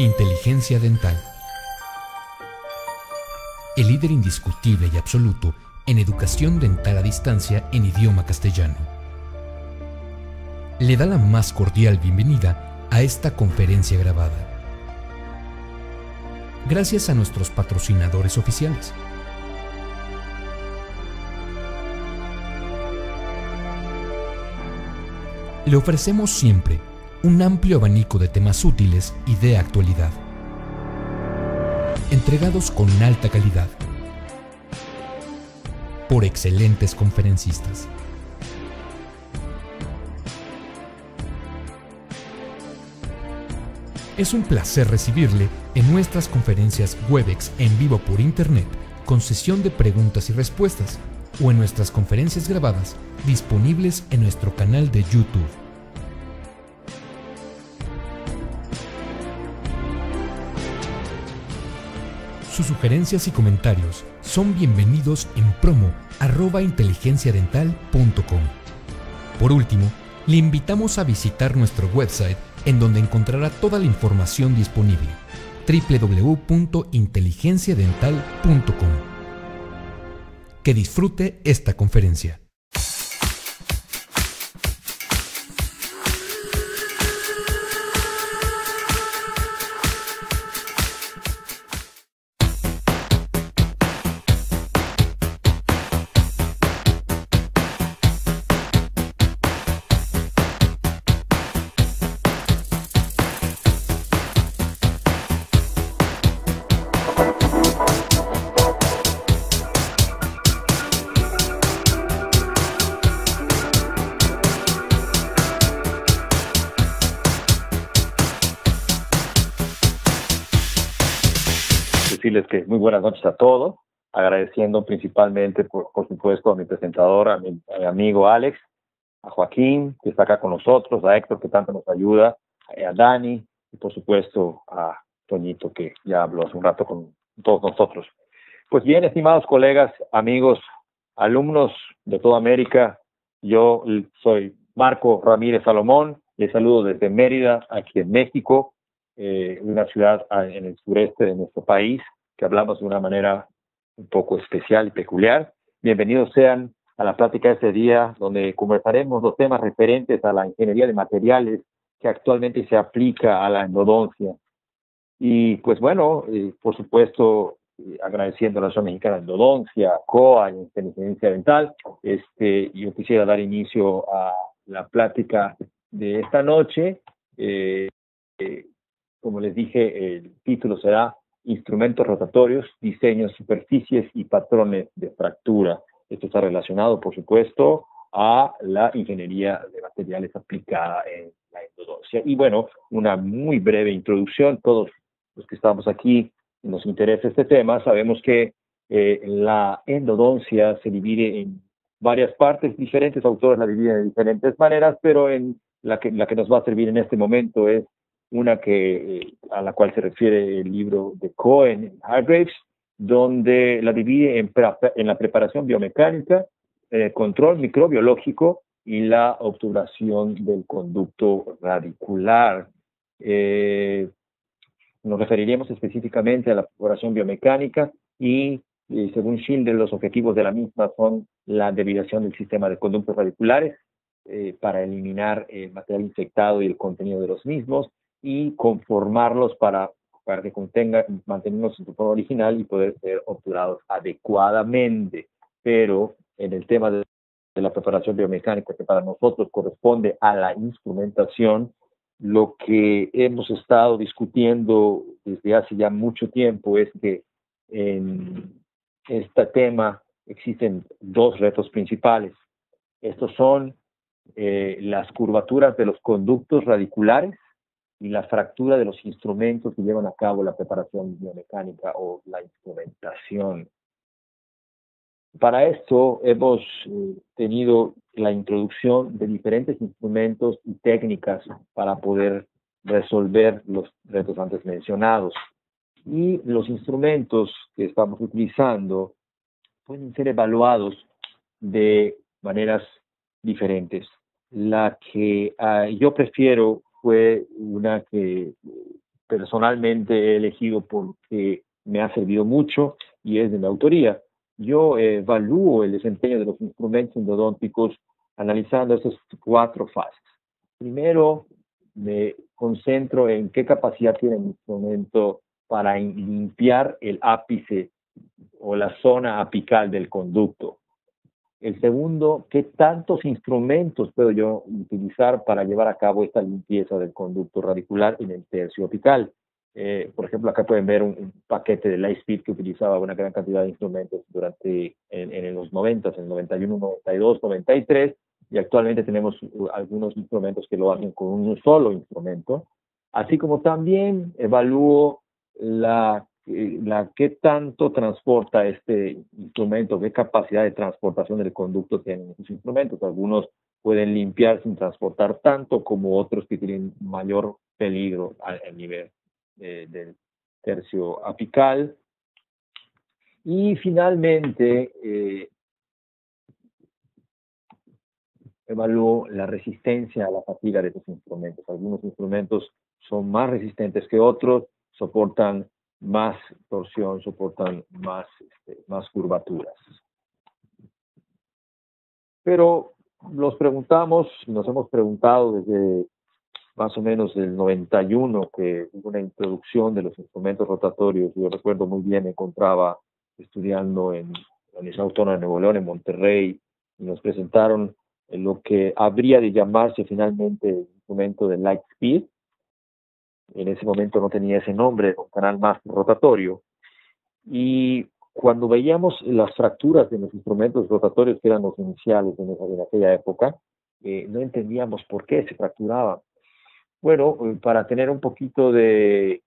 Inteligencia dental. El líder indiscutible y absoluto en educación dental a distancia en idioma castellano. Le da la más cordial bienvenida a esta conferencia grabada. Gracias a nuestros patrocinadores oficiales. Le ofrecemos siempre un amplio abanico de temas útiles y de actualidad, entregados con alta calidad, por excelentes conferencistas. Es un placer recibirle en nuestras conferencias Webex en vivo por Internet, con sesión de preguntas y respuestas, o en nuestras conferencias grabadas disponibles en nuestro canal de YouTube. Sus sugerencias y comentarios son bienvenidos en promo@inteligenciadental.com. Por último, le invitamos a visitar nuestro website, en donde encontrará toda la información disponible: www.inteligenciadental.com. Que disfrute esta conferencia. Decirles que muy buenas noches a todos, agradeciendo principalmente, por supuesto, a mi presentador, a mi amigo Alex, a Joaquín, que está acá con nosotros, a Héctor, que tanto nos ayuda, a Dani, y por supuesto a Toñito, que ya habló hace un rato con todos nosotros. Pues bien, estimados colegas, amigos, alumnos de toda América, yo soy Marco Ramírez Salomón, les saludo desde Mérida, aquí en México, una ciudad en el sureste de nuestro país, que hablamos de una manera un poco especial y peculiar. Bienvenidos sean a la plática de este día, donde conversaremos los temas referentes a la ingeniería de materiales que actualmente se aplica a la endodoncia. Y pues bueno, por supuesto, agradeciendo a la Asociación Mexicana de Endodoncia, COA y Inteligencia Dental, yo quisiera dar inicio a la plática de esta noche. Como les dije, el título será Instrumentos rotatorios, diseños, superficies y patrones de fractura. Esto está relacionado, por supuesto, a la ingeniería de materiales aplicada en la endodoncia. Y bueno, una muy breve introducción. Todos los que estamos aquí nos interesa este tema. Sabemos que la endodoncia se divide en varias partes. Diferentes autores la dividen de diferentes maneras, pero en la que nos va a servir en este momento es una a la cual se refiere el libro de Cohen y Hargreaves, donde la divide en la preparación biomecánica, control microbiológico y la obturación del conducto radicular. Nos referiremos específicamente a la preparación biomecánica y según Schindler, los objetivos de la misma son la deviación del sistema de conductos radiculares para eliminar el material infectado y el contenido de los mismos, y conformarlos para que mantenerlos en su forma original y poder ser obturados adecuadamente. Pero en el tema de la preparación biomecánica, que para nosotros corresponde a la instrumentación, lo que hemos estado discutiendo desde hace ya mucho tiempo es que en este tema existen dos retos principales. Estos son las curvaturas de los conductos radiculares y la fractura de los instrumentos que llevan a cabo la preparación biomecánica o la instrumentación. Para esto hemos tenido la introducción de diferentes instrumentos y técnicas para poder resolver los retos antes mencionados. Y los instrumentos que estamos utilizando pueden ser evaluados de maneras diferentes. La que yo prefiero fue una que personalmente he elegido porque me ha servido mucho y es de mi autoría. Yo evalúo el desempeño de los instrumentos endodónticos analizando estas 4 fases. Primero, me concentro en qué capacidad tiene el instrumento para limpiar el ápice o la zona apical del conducto. El segundo, ¿qué tantos instrumentos puedo yo utilizar para llevar a cabo esta limpieza del conducto radicular en el tercio apical? Por ejemplo, acá pueden ver un paquete de Lightspeed que utilizaba una gran cantidad de instrumentos en los 90, en el 91, 92, 93, y actualmente tenemos algunos instrumentos que lo hacen con un solo instrumento, así como también evalúo qué tanto transporta este instrumento, qué capacidad de transportación del conducto tienen esos instrumentos. Algunos pueden limpiar sin transportar tanto, como otros que tienen mayor peligro al nivel del tercio apical. Y finalmente, evalúo la resistencia a la fatiga de estos instrumentos. Algunos instrumentos son más resistentes que otros, soportan más torsión, soportan más curvaturas. Pero nos hemos preguntado desde más o menos el 91, que hubo una introducción de los instrumentos rotatorios. Yo recuerdo muy bien, me encontraba estudiando en la Universidad Autónoma de Nuevo León, en Monterrey, y nos presentaron lo que habría de llamarse finalmente el instrumento de Lightspeed. En ese momento no tenía ese nombre, un canal más rotatorio. Y cuando veíamos las fracturas de los instrumentos rotatorios, que eran los iniciales en aquella época, no entendíamos por qué se fracturaban. Bueno, para tener un poquito de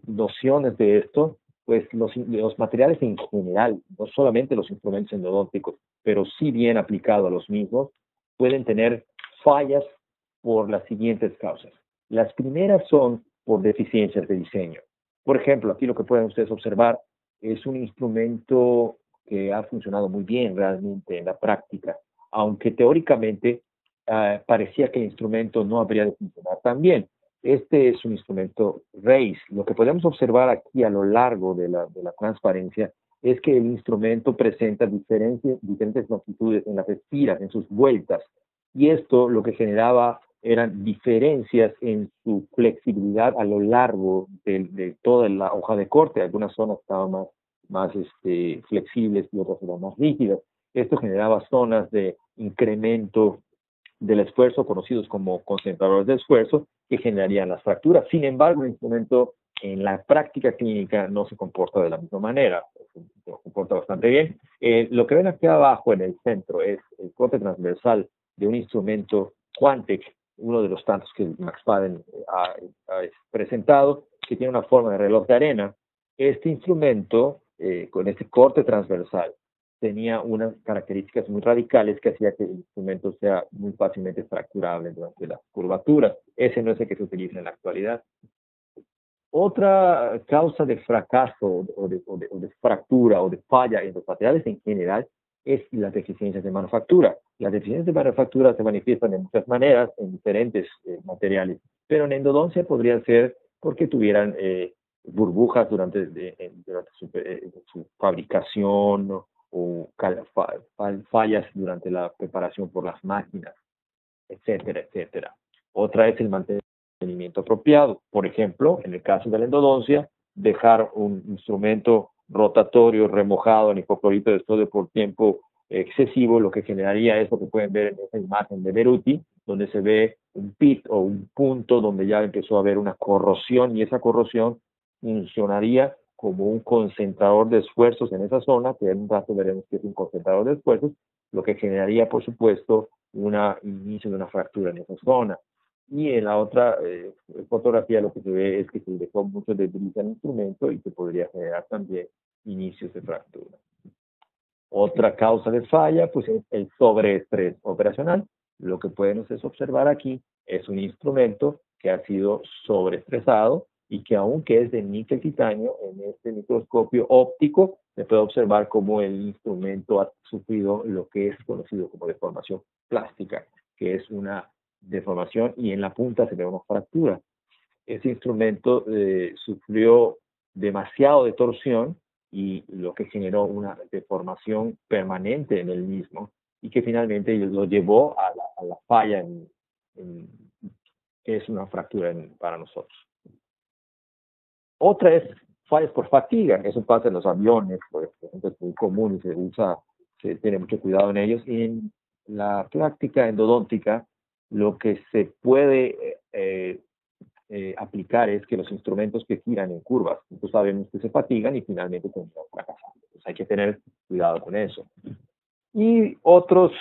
nociones de esto, pues los materiales en general, no solamente los instrumentos endodónticos, pero sí bien aplicado a los mismos, pueden tener fallas por las siguientes causas. Las primeras son por deficiencias de diseño. Por ejemplo, aquí lo que pueden ustedes observar es un instrumento que ha funcionado muy bien realmente en la práctica, aunque teóricamente parecía que el instrumento no habría de funcionar tan bien. Este es un instrumento RACE. Lo que podemos observar aquí a lo largo de la transparencia es que el instrumento presenta diferentes longitudes en las espiras, en sus vueltas, y esto lo que generaba eran diferencias en su flexibilidad a lo largo de toda la hoja de corte. Algunas zonas estaban más flexibles y otras eran más rígidas. Esto generaba zonas de incremento del esfuerzo, conocidos como concentradores de esfuerzo, que generarían las fracturas. Sin embargo, el instrumento en la práctica clínica no se comporta de la misma manera, se comporta bastante bien. Lo que ven aquí abajo en el centro es el corte transversal de un instrumento Quantec, uno de los tantos que Max Padden ha presentado, que tiene una forma de reloj de arena. Este instrumento, con este corte transversal, tenía unas características muy radicales que hacía que el instrumento sea muy fácilmente fracturable durante las curvaturas. Ese no es el que se utiliza en la actualidad. Otra causa de fracaso o de fractura o de falla en los materiales en general es las deficiencias de manufactura. Las deficiencias de manufactura se manifiestan de muchas maneras en diferentes materiales, pero en endodoncia podría ser porque tuvieran burbujas durante su fabricación, o fallas durante la preparación por las máquinas, etcétera, etcétera. Otra es el mantenimiento apropiado. Por ejemplo, en el caso de la endodoncia, dejar un instrumento rotatorio remojado en hipoclorito de sodio por tiempo excesivo, lo que generaría es lo que pueden ver en esa imagen de Beruti, donde se ve un pit o un punto donde ya empezó a haber una corrosión, y esa corrosión funcionaría como un concentrador de esfuerzos en esa zona, que en un rato veremos que es un concentrador de esfuerzos, lo que generaría, por supuesto, un inicio de una fractura en esa zona. Y en la otra fotografía lo que se ve es que se dejó mucho de debilidad al instrumento y se podría generar también inicios de fractura. Otra causa de falla, pues, es el sobreestrés operacional. Lo que pueden ustedes observar aquí es un instrumento que ha sido sobreestresado y que, aunque es de níquel titanio, en este microscopio óptico se puede observar cómo el instrumento ha sufrido lo que es conocido como deformación plástica, que es una deformación y en la punta se ve una fractura. ese instrumento sufrió demasiado de torsión y lo que generó una deformación permanente en el mismo y que finalmente lo llevó a la falla que es una fractura para nosotros. Otra es fallas por fatiga. Eso pasa en los aviones, por ejemplo, es muy común y se tiene mucho cuidado en ellos. Y en la práctica endodóntica, lo que se puede aplicar es que los instrumentos que giran en curvas, pues sabemos que se fatigan y finalmente terminan fracasando. Entonces hay que tener cuidado con eso. Y otros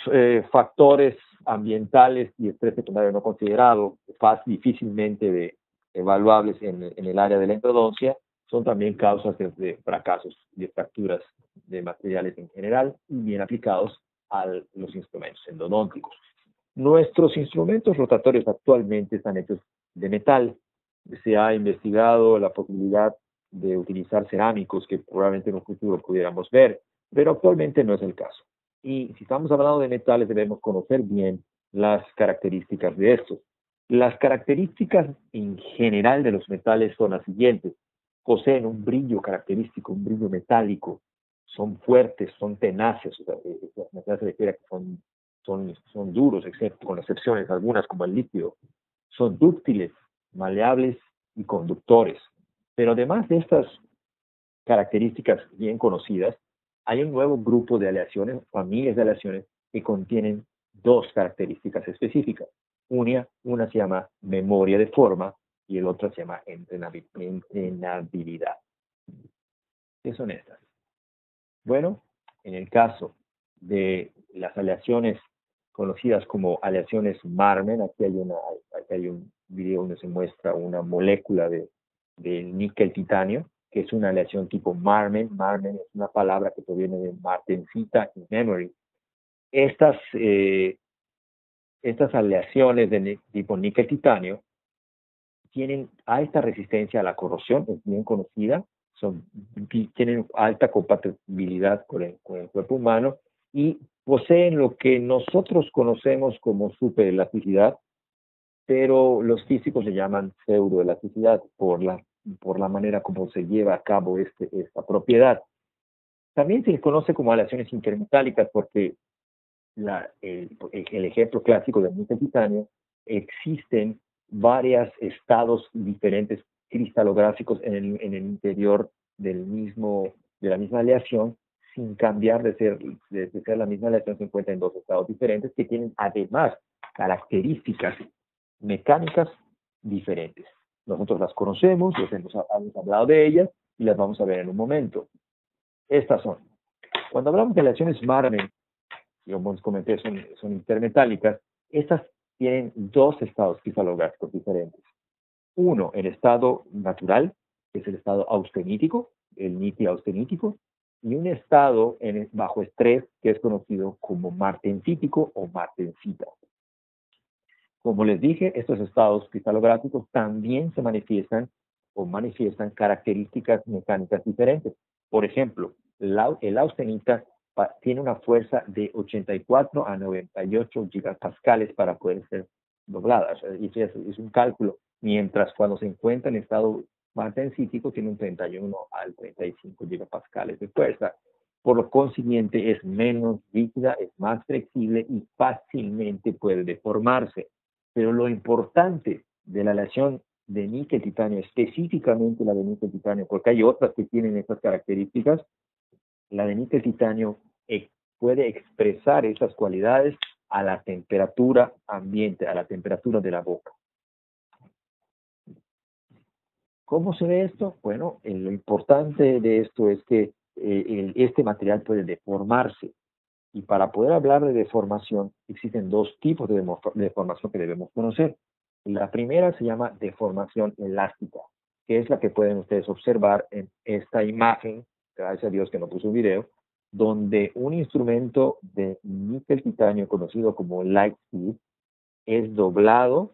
factores ambientales y estrés secundario no considerado, difícilmente evaluables en el área de la endodoncia, son también causas de fracasos y de fracturas de materiales en general y bien aplicados a los instrumentos endodónticos. Nuestros instrumentos rotatorios actualmente están hechos de metal. Se ha investigado la posibilidad de utilizar cerámicos que probablemente en un futuro pudiéramos ver, pero actualmente no es el caso. Y si estamos hablando de metales, debemos conocer bien las características de estos. Las características en general de los metales son las siguientes. Poseen un brillo característico, un brillo metálico. Son fuertes, son tenaces. O sea, metales se refiere a que son duros, excepto con excepciones algunas como el litio. Son dúctiles, maleables y conductores. Pero además de estas características bien conocidas, hay un nuevo grupo de aleaciones, familias de aleaciones, que contienen dos características específicas. Una se llama memoria de forma y el otro se llama entrenabilidad. ¿Qué son estas? Bueno, en el caso de las aleaciones conocidas como aleaciones Marmen, aquí hay un video donde se muestra una molécula de níquel titanio, que es una aleación tipo Marmen. Marmen es una palabra que proviene de martensita y memory. Estas aleaciones de tipo níquel titanio tienen alta resistencia a la corrosión, es bien conocida, tienen alta compatibilidad con el cuerpo humano y poseen lo que nosotros conocemos como superelasticidad, pero los físicos le llaman pseudoelasticidad por la manera como se lleva a cabo esta propiedad. También se le conoce como aleaciones intermetálicas porque el ejemplo clásico del níquel titanio, existen varios estados diferentes cristalográficos en el interior de la misma aleación, sin cambiar de ser la misma aleación, se encuentra en dos estados diferentes que tienen además características mecánicas diferentes. Nosotros las conocemos, hemos hablado de ellas y las vamos a ver en un momento. Estas son. Cuando hablamos de aleaciones Marmen, como les comenté, son intermetálicas, estas tienen dos estados cristalográficos diferentes. Uno, el estado natural, que es el estado austenítico, el níquel austenítico, y un estado bajo estrés, que es conocido como martensítico o martensita. Como les dije, estos estados cristalográficos también se manifiestan características mecánicas diferentes. Por ejemplo, el austenita tiene una fuerza de 84 a 98 gigapascales para poder ser doblada. O sea, es un cálculo. Mientras cuando se encuentra en estado martensítico tiene un 31 al 35 gigapascales de fuerza. Por lo consiguiente es menos rígida, es más flexible y fácilmente puede deformarse. Pero lo importante de la aleación de níquel titanio, específicamente la de níquel titanio, porque hay otras que tienen estas características, la de níquel titanio puede expresar esas cualidades a la temperatura ambiente, a la temperatura de la boca. ¿Cómo se ve esto? Bueno, lo importante de esto es que este material puede deformarse. Y para poder hablar de deformación, existen dos tipos de deformación que debemos conocer. La primera se llama deformación elástica, que es la que pueden ustedes observar en esta imagen, gracias a Dios que no puso un video, donde un instrumento de níquel titanio conocido como Lightspeed es doblado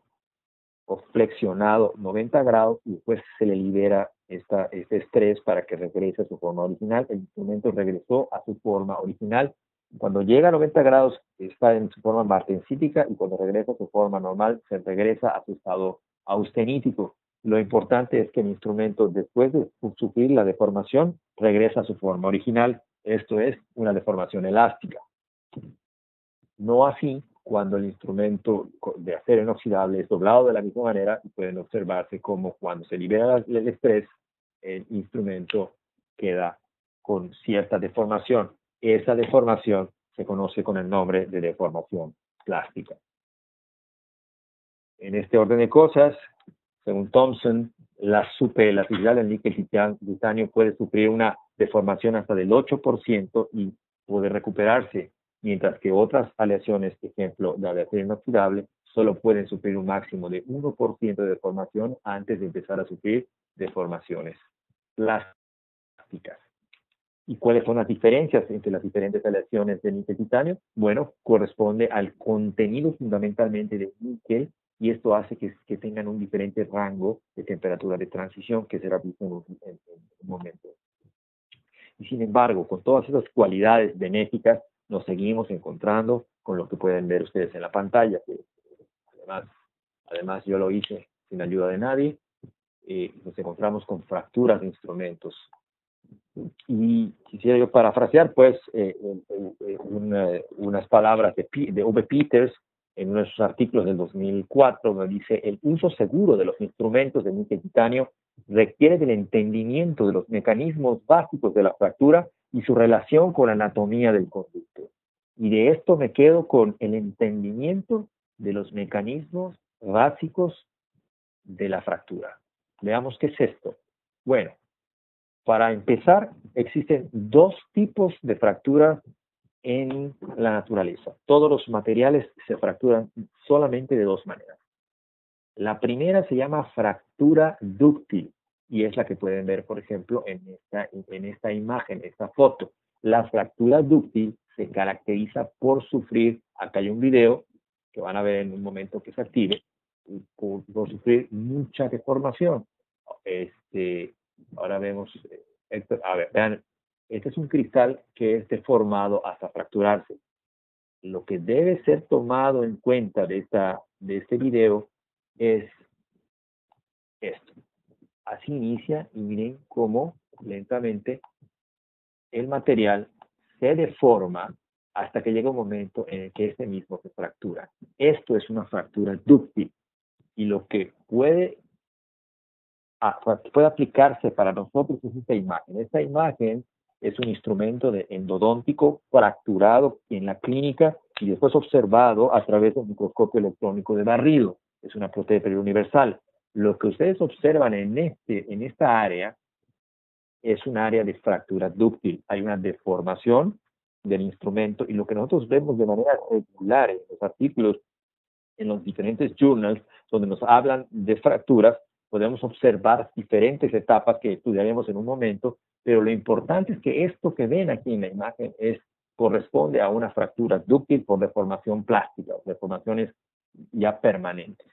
o flexionado 90 grados y después se le libera este estrés para que regrese a su forma original. El instrumento regresó a su forma original. Cuando llega a 90 grados está en su forma martensítica y cuando regresa a su forma normal se regresa a su estado austenítico. Lo importante es que el instrumento, después de sufrir la deformación, regresa a su forma original. Esto es una deformación elástica. No así cuando el instrumento de acero inoxidable es doblado de la misma manera, y pueden observarse como cuando se libera el estrés, el instrumento queda con cierta deformación. Esa deformación se conoce con el nombre de deformación plástica. En este orden de cosas, según Thompson, la superelasticidad del níquel titanio puede sufrir una deformación hasta del 8% y puede recuperarse, mientras que otras aleaciones, por ejemplo, la de acero inoxidable, solo pueden sufrir un máximo de 1% de deformación antes de empezar a sufrir deformaciones plásticas. ¿Y cuáles son las diferencias entre las diferentes aleaciones de níquel titanio? Bueno, corresponde al contenido fundamentalmente de níquel, y esto hace que tengan un diferente rango de temperatura de transición que será visto en un momento. Y sin embargo, con todas esas cualidades benéficas, nos seguimos encontrando con lo que pueden ver ustedes en la pantalla, que además yo lo hice sin ayuda de nadie. Nos encontramos con fracturas de instrumentos. Y quisiera yo parafrasear, pues, unas palabras de Ove Peters en uno de sus artículos del 2004, donde dice: el uso seguro de los instrumentos de níquel titanio requiere del entendimiento de los mecanismos básicos de la fractura y su relación con la anatomía del conducto. Y de esto me quedo con el entendimiento de los mecanismos básicos de la fractura. Veamos qué es esto. Bueno, para empezar, existen dos tipos de fracturas en la naturaleza. Todos los materiales se fracturan solamente de dos maneras. La primera se llama fractura dúctil, y es la que pueden ver, por ejemplo, en esta imagen, esta foto. La fractura dúctil se caracteriza por sufrir, acá hay un video que van a ver en un momento que se active, por sufrir mucha deformación. Ahora vemos, a ver, vean, este es un cristal que es deformado hasta fracturarse. Lo que debe ser tomado en cuenta de este video es esto. Así inicia, y miren cómo lentamente el material se deforma hasta que llega un momento en el que este mismo se fractura. Esto es una fractura dúctil, y lo que puede aplicarse para nosotros es esta imagen. Esta imagen es un instrumento endodóntico fracturado en la clínica y después observado a través del microscopio electrónico de barrido. Es una protética universal. Lo que ustedes observan en esta área es un área de fractura dúctil. Hay una deformación del instrumento, y lo que nosotros vemos de manera regular en los artículos, en los diferentes journals donde nos hablan de fracturas, podemos observar diferentes etapas que estudiaremos en un momento, pero lo importante es que esto que ven aquí en la imagen corresponde a una fractura dúctil por deformación plástica, o deformaciones ya permanentes.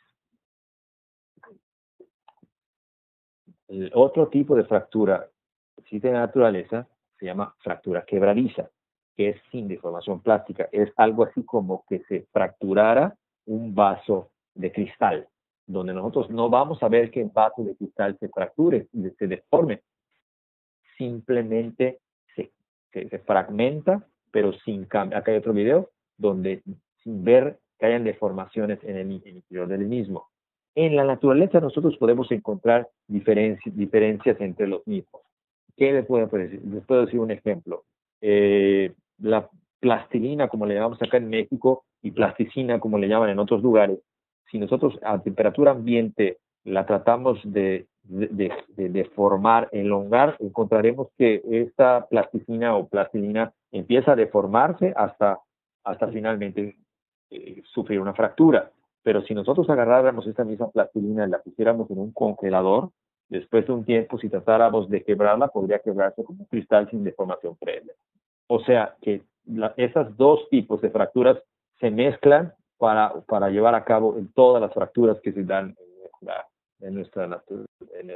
El otro tipo de fractura que existe en la naturaleza se llama fractura quebradiza, que es sin deformación plástica. Es algo así como que se fracturara un vaso de cristal, donde nosotros no vamos a ver que el vaso de cristal se fracture y se deforme. Simplemente se fragmenta, pero sin cambio. Acá hay otro video donde sin ver que hayan deformaciones en el interior del mismo. En la naturaleza nosotros podemos encontrar diferencias entre los mismos. ¿Qué les puedo decir? Les puedo decir un ejemplo. La plastilina, como le llamamos acá en México, y plasticina, como le llaman en otros lugares, si nosotros a temperatura ambiente la tratamos de deformar, elongar, encontraremos que esta plasticina o plastilina empieza a deformarse hasta finalmente sufrir una fractura. Pero si nosotros agarráramos esta misma plastilina y la pusiéramos en un congelador, después de un tiempo, si tratáramos de quebrarla, podría quebrarse como un cristal sin deformación previa. O sea que esos dos tipos de fracturas se mezclan para llevar a cabo en todas las fracturas que se dan en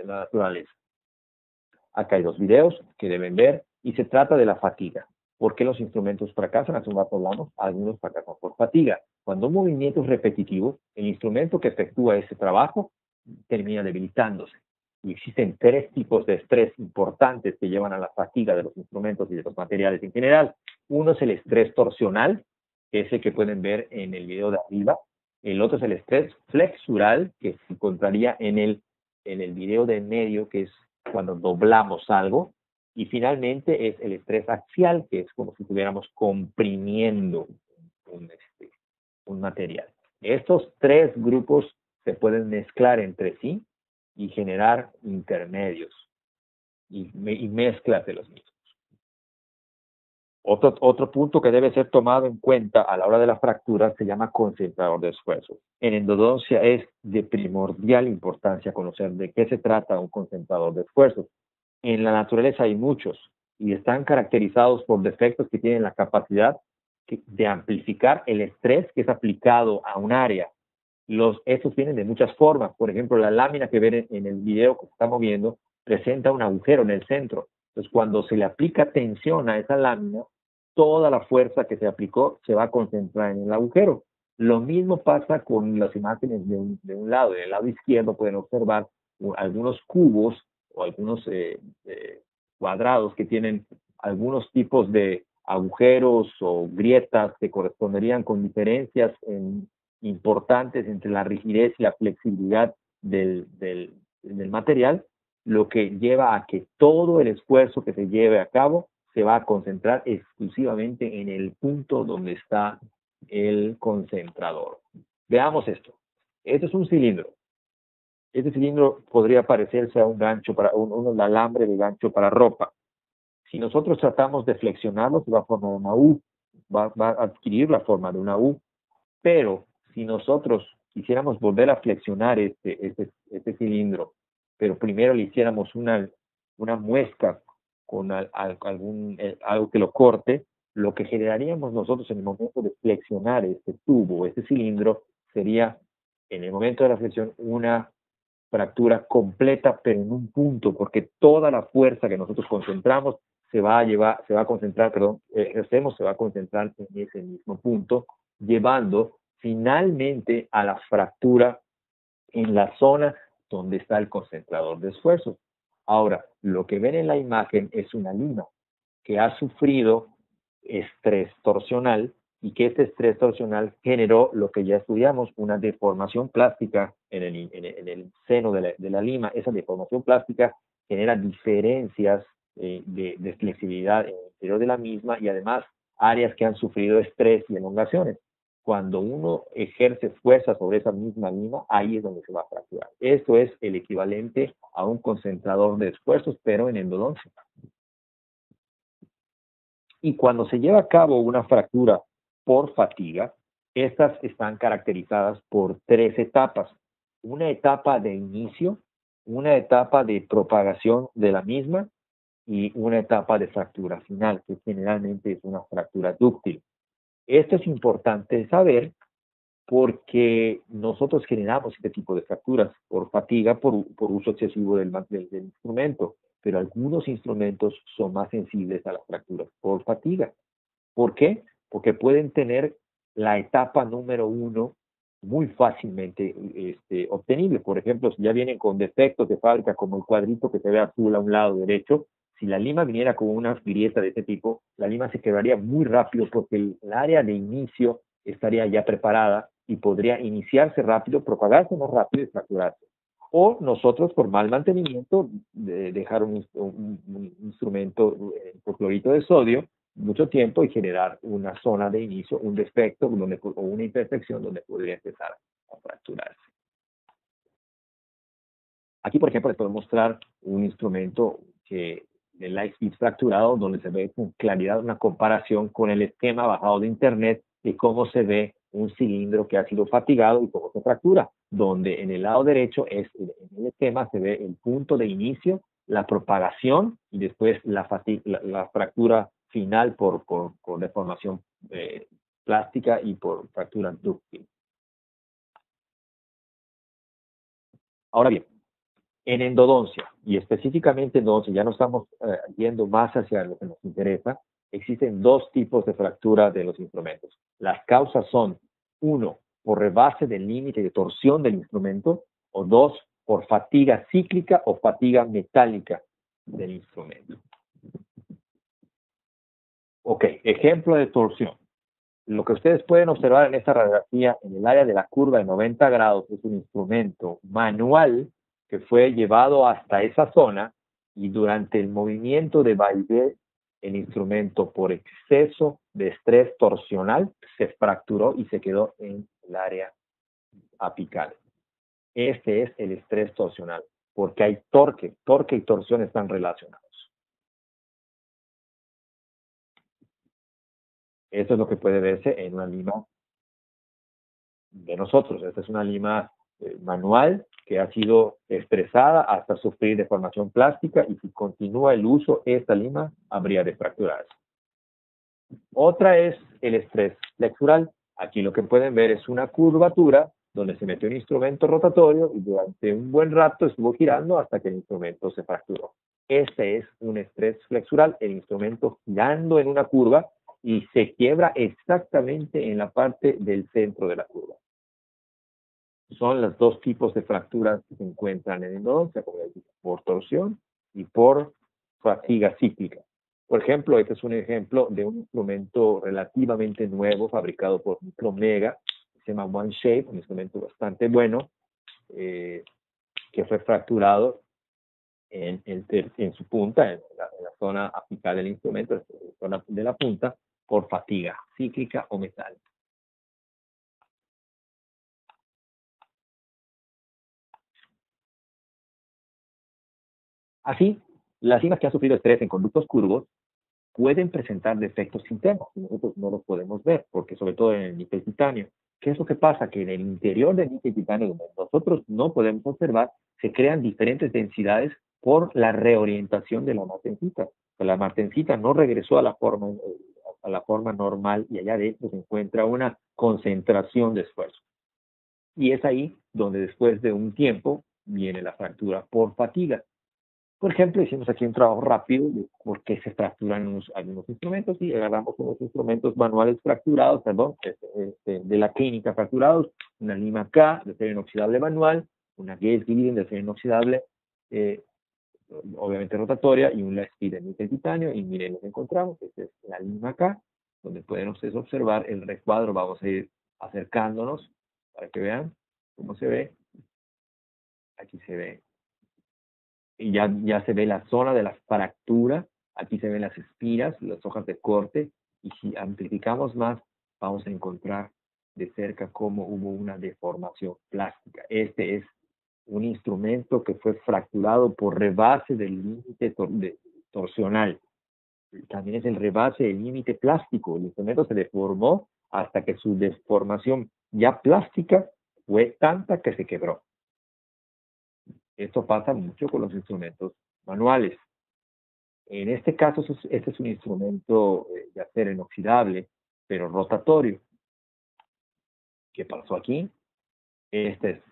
la naturaleza. Acá hay dos videos que deben ver, y se trata de la fatiga. ¿Por qué los instrumentos fracasan? Hace un rato hablamos, algunos fracasan por fatiga. Cuando un movimiento es repetitivo, el instrumento que efectúa ese trabajo termina debilitándose. Y existen tres tipos de estrés importantes que llevan a la fatiga de los instrumentos y de los materiales en general. Uno es el estrés torsional, que es el que pueden ver en el video de arriba. El otro es el estrés flexural, que se encontraría en el video de en medio, que es cuando doblamos algo. Y finalmente es el estrés axial, que es como si estuviéramos comprimiendo un material. Estos tres grupos se pueden mezclar entre sí y generar intermedios y mezclas de los mismos. Otro punto que debe ser tomado en cuenta a la hora de la fractura se llama concentrador de esfuerzo. En endodoncia es de primordial importancia conocer de qué se trata un concentrador de esfuerzo. En la naturaleza hay muchos y están caracterizados por defectos que tienen la capacidad de amplificar el estrés que es aplicado a un área. Estos vienen de muchas formas. Por ejemplo, la lámina que ven en el video que se está moviendo presenta un agujero en el centro. Entonces, cuando se le aplica tensión a esa lámina, toda la fuerza que se aplicó se va a concentrar en el agujero. Lo mismo pasa con las imágenes de un lado. En el lado izquierdo pueden observar algunos cubos o algunos cuadrados que tienen algunos tipos de agujeros o grietas que corresponderían con diferencias importantes entre la rigidez y la flexibilidad del material, lo que lleva a que todo el esfuerzo que se lleve a cabo se va a concentrar exclusivamente en el punto donde está el concentrador. Veamos esto. Este es un cilindro. Este cilindro podría parecerse a un gancho para un alambre de gancho para ropa. Si nosotros tratamos de flexionarlo, se va a formar una U, va a adquirir la forma de una U, pero si nosotros quisiéramos volver a flexionar este cilindro, pero primero le hiciéramos una muesca con algo que lo corte, lo que generaríamos nosotros en el momento de flexionar este tubo, este cilindro, sería en el momento de la flexión una fractura completa, pero en un punto, porque toda la fuerza que nosotros concentramos se va a concentrar en ese mismo punto, llevando finalmente a la fractura en la zona donde está el concentrador de esfuerzo. Ahora, lo que ven en la imagen es una lima que ha sufrido estrés torsional y que este estrés torsional generó lo que ya estudiamos, una deformación plástica en el seno de la lima. Esa deformación plástica genera diferencias de flexibilidad en el interior de la misma y además áreas que han sufrido estrés y elongaciones. Cuando uno ejerce fuerza sobre esa misma lima, ahí es donde se va a fracturar. Esto es el equivalente a un concentrador de esfuerzos, pero en endodoncia. Y cuando se lleva a cabo una fractura por fatiga, estas están caracterizadas por tres etapas. Una etapa de inicio, una etapa de propagación de la misma y una etapa de fractura final, que generalmente es una fractura dúctil. Esto es importante saber porque nosotros generamos este tipo de fracturas por fatiga, por uso excesivo del instrumento, pero algunos instrumentos son más sensibles a las fracturas por fatiga. ¿Por qué? Porque pueden tener la etapa número 1 muy fácilmente obtenible. Por ejemplo, si ya vienen con defectos de fábrica, como el cuadrito que se ve azul a un lado derecho, si la lima viniera con una grieta de este tipo, la lima se quebraría muy rápido porque el área de inicio estaría ya preparada y podría iniciarse rápido, propagarse más rápido y fracturarse. O nosotros, por mal mantenimiento, dejar un instrumento por clorito de sodio mucho tiempo y generar una zona de inicio, un defecto o una imperfección donde podría empezar a fracturarse. Aquí, por ejemplo, les puedo mostrar un instrumento de Lightspeed fracturado, donde se ve con claridad una comparación con el esquema bajado de internet de cómo se ve un cilindro que ha sido fatigado y cómo se fractura, donde en el lado derecho en el esquema se ve el punto de inicio, la propagación y después la fractura final por deformación plástica y por fractura dúctil. Ahora bien, en endodoncia, y específicamente en endodoncia, ya no estamos yendo más hacia lo que nos interesa, existen dos tipos de fractura de los instrumentos. Las causas son, uno, por rebase del límite de torsión del instrumento, o dos, por fatiga cíclica o fatiga metálica del instrumento. Ok, ejemplo de torsión. Lo que ustedes pueden observar en esta radiografía, en el área de la curva de 90 grados, es un instrumento manual que fue llevado hasta esa zona y durante el movimiento de vaivén, el instrumento por exceso de estrés torsional se fracturó y se quedó en el área apical. Este es el estrés torsional, porque hay torque y torsión están relacionados. Esto es lo que puede verse en una lima de nosotros. Esta es una lima manual que ha sido estresada hasta sufrir deformación plástica y si continúa el uso, esta lima habría de fracturarse. Otra es el estrés flexural. Aquí lo que pueden ver es una curvatura donde se metió un instrumento rotatorio y durante un buen rato estuvo girando hasta que el instrumento se fracturó. Este es un estrés flexural, el instrumento girando en una curva y se quiebra exactamente en la parte del centro de la curva. Son los dos tipos de fracturas que se encuentran en endodoncia, como les dije, por torsión y por fatiga cíclica. Por ejemplo, este es un ejemplo de un instrumento relativamente nuevo fabricado por Micromega, se llama OneShape, un instrumento bastante bueno, que fue fracturado en su punta, en la zona apical del instrumento, en la zona de la punta, por fatiga cíclica o metálica. Así, las limas que han sufrido estrés en conductos curvos pueden presentar defectos internos, y nosotros no los podemos ver, porque sobre todo en el níquel titanio. ¿Qué es lo que pasa? Que en el interior del níquel titanio, donde nosotros no podemos observar, se crean diferentes densidades por la reorientación de la martensita. La martensita no regresó a la forma normal y allá adentro se encuentra una concentración de esfuerzo. Y es ahí donde después de un tiempo viene la fractura por fatiga. Por ejemplo, hicimos aquí un trabajo rápido de por qué se fracturan algunos instrumentos y agarramos unos instrumentos manuales fracturados, de la clínica fracturados, una lima K de acero inoxidable manual, una Gauge Glidden de acero inoxidable, obviamente rotatoria, y un Speed de níquel titanio, y miren lo que encontramos. Esta es la lima K, donde pueden ustedes observar el recuadro. Vamos a ir acercándonos para que vean cómo se ve. Aquí se ve. Y ya se ve la zona de la fractura, aquí se ven las espiras, las hojas de corte, y si amplificamos más, vamos a encontrar de cerca cómo hubo una deformación plástica. Este es un instrumento que fue fracturado por rebase del límite torsional. También es el rebase del límite plástico. El instrumento se deformó hasta que su deformación ya plástica fue tanta que se quebró. Esto pasa mucho con los instrumentos manuales. En este caso, este es un instrumento de acero inoxidable, pero rotatorio. ¿Qué pasó aquí? Esta es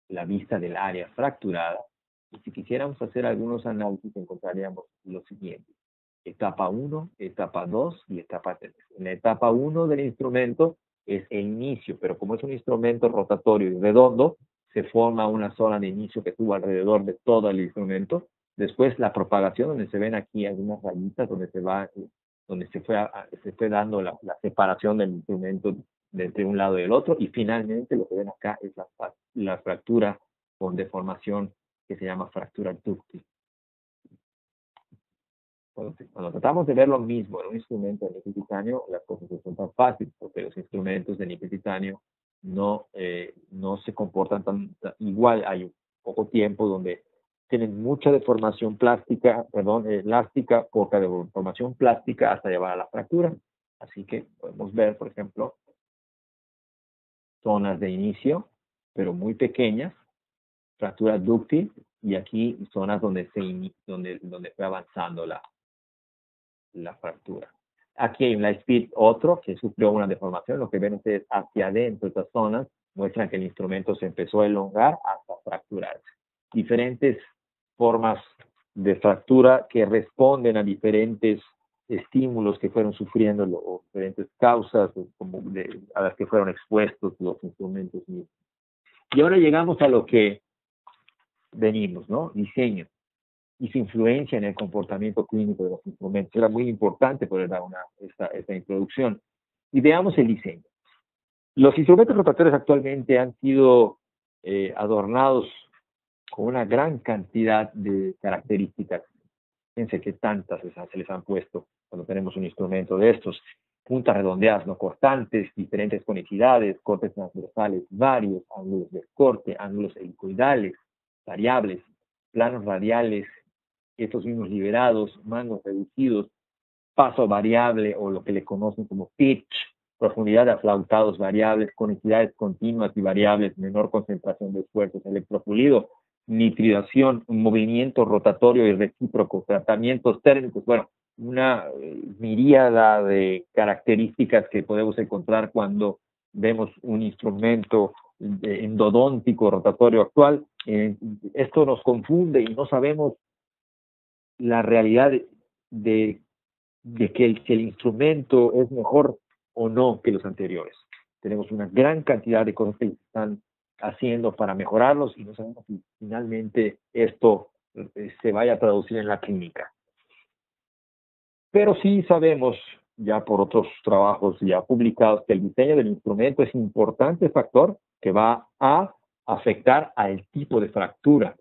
la vista del área fracturada. Y si quisiéramos hacer algunos análisis, encontraríamos lo siguiente. Etapa 1, etapa 2 y etapa 3. En la etapa 1 del instrumento es el inicio, pero como es un instrumento rotatorio y redondo, se forma una zona de inicio que estuvo alrededor de todo el instrumento. Después la propagación, donde se ven aquí algunas rayitas, donde se fue dando la separación del instrumento entre un lado y el otro. Y finalmente lo que ven acá es la fractura con deformación que se llama fractura dúctil. Cuando tratamos de ver lo mismo en un instrumento de níquel titanio, las cosas no son tan fáciles, porque los instrumentos de níquel titanio no se comportan tan igual. Hay un poco tiempo donde tienen mucha deformación elástica, poca deformación plástica hasta llevar a la fractura. Así que podemos ver, por ejemplo, zonas de inicio, pero muy pequeñas, fractura dúctil, y aquí zonas donde fue avanzando la fractura. Aquí hay un Lightspeed, otro que sufrió una deformación. Lo que ven ustedes hacia adentro, estas zonas muestran que el instrumento se empezó a elongar hasta fracturarse. Diferentes formas de fractura que responden a diferentes estímulos que fueron sufriendo, o diferentes causas a las que fueron expuestos los instrumentos mismos. Y ahora llegamos a lo que venimos, ¿no? Diseño y su influencia en el comportamiento clínico de los instrumentos. Era muy importante poder dar esta introducción. Y veamos el diseño. Los instrumentos rotatorios actualmente han sido adornados con una gran cantidad de características. Fíjense que tantas se les han puesto cuando tenemos un instrumento de estos. Puntas redondeadas no cortantes, diferentes conicidades, cortes transversales varios, ángulos de corte, ángulos helicoidales, variables, planos radiales, estos mismos liberados, mangos reducidos, paso variable o lo que le conocen como pitch, profundidad de aflautados variables, conicidades continuas y variables, menor concentración de esfuerzos, electropulido, nitridación, movimiento rotatorio y recíproco, tratamientos térmicos, bueno, una miríada de características que podemos encontrar cuando vemos un instrumento endodóntico rotatorio actual. Esto nos confunde y no sabemos la realidad de que el instrumento es mejor o no que los anteriores. Tenemos una gran cantidad de cosas que se están haciendo para mejorarlos y no sabemos si finalmente esto se vaya a traducir en la clínica. Pero sí sabemos, ya por otros trabajos ya publicados, que el diseño del instrumento es un importante factor que va a afectar al tipo de fractura.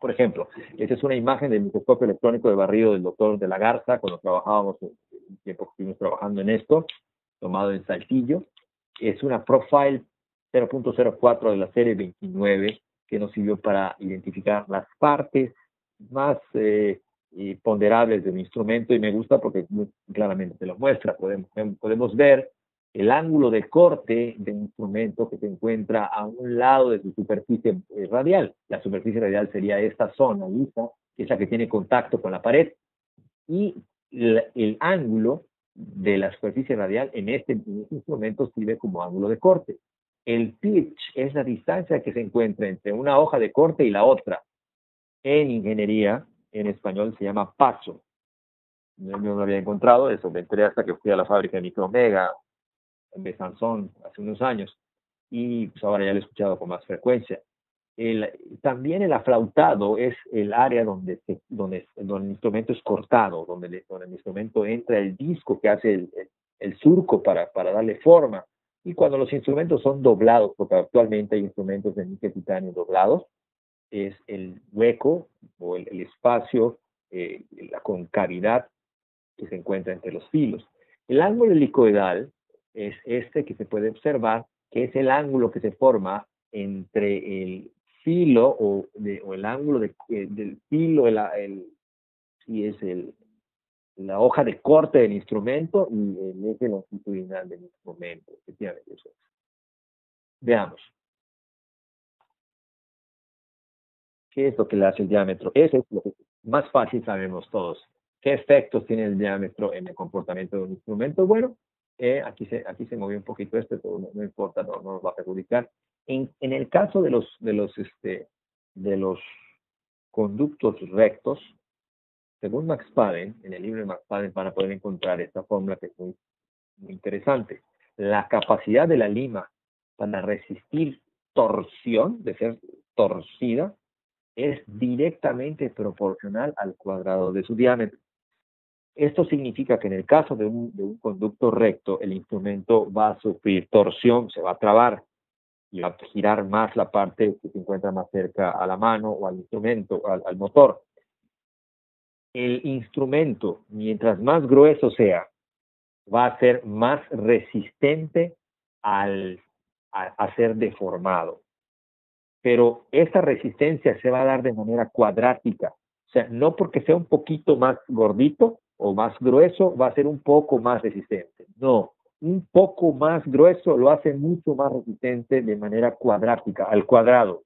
Por ejemplo, esta es una imagen del microscopio electrónico de barrido del doctor de la Garza, cuando trabajábamos, un tiempo que estuvimos trabajando en esto, tomado en Saltillo. Es una Profile 0.04 de la serie 29, que nos sirvió para identificar las partes más ponderables del instrumento, y me gusta porque muy claramente te lo muestra. Podemos ver el ángulo de corte del instrumento que se encuentra a un lado de su superficie radial. La superficie radial sería esta zona lisa, que es la que tiene contacto con la pared, y el ángulo de la superficie radial en este instrumento sirve como ángulo de corte. El pitch es la distancia que se encuentra entre una hoja de corte y la otra. En ingeniería, en español se llama paso. Yo no lo había encontrado eso, me enteré hasta que fui a la fábrica de Micromega, de Sansón, hace unos años, y pues ahora ya lo he escuchado con más frecuencia. También el aflautado es el área donde el instrumento es cortado, donde el instrumento entra el disco que hace el surco para darle forma. Y cuando los instrumentos son doblados, porque actualmente hay instrumentos de níquel titanio doblados, es el hueco o el espacio, la concavidad que se encuentra entre los filos. El ángulo helicoidal es este que se puede observar, que es el ángulo que se forma entre el filo o el ángulo del filo, la hoja de corte del instrumento y el eje longitudinal del instrumento. Efectivamente, eso es. Veamos. ¿Qué es lo que le hace el diámetro? Eso es lo que más fácil sabemos todos. ¿Qué efectos tiene el diámetro en el comportamiento de un instrumento? Bueno, aquí se movió un poquito pero no importa, no nos va a perjudicar. En el caso de los conductos rectos, según Max Padden, en el libro de Max Padden van a poder encontrar esta fórmula que es muy, muy interesante. La capacidad de la lima para resistir torsión, de ser torcida, es directamente proporcional al cuadrado de su diámetro. Esto significa que en el caso de un conducto recto, el instrumento va a sufrir torsión, se va a trabar y va a girar más la parte que se encuentra más cerca a la mano o al instrumento, al motor. El instrumento, mientras más grueso sea, va a ser más resistente a ser deformado. Pero esa resistencia se va a dar de manera cuadrática. O sea, no porque sea un poquito más gordito o más grueso va a ser un poco más resistente. No, un poco más grueso lo hace mucho más resistente de manera cuadrática, al cuadrado.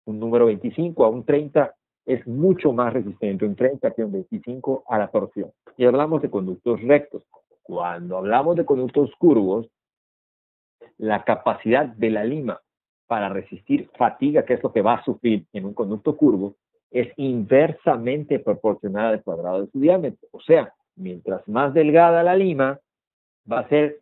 Un número 25 a un 30 es mucho más resistente, un 30 que un 25 a la torsión. Y hablamos de conductos rectos. Cuando hablamos de conductos curvos, la capacidad de la lima para resistir fatiga, que es lo que va a sufrir en un conducto curvo, es inversamente proporcional al cuadrado de su diámetro. O sea, mientras más delgada la lima, va a ser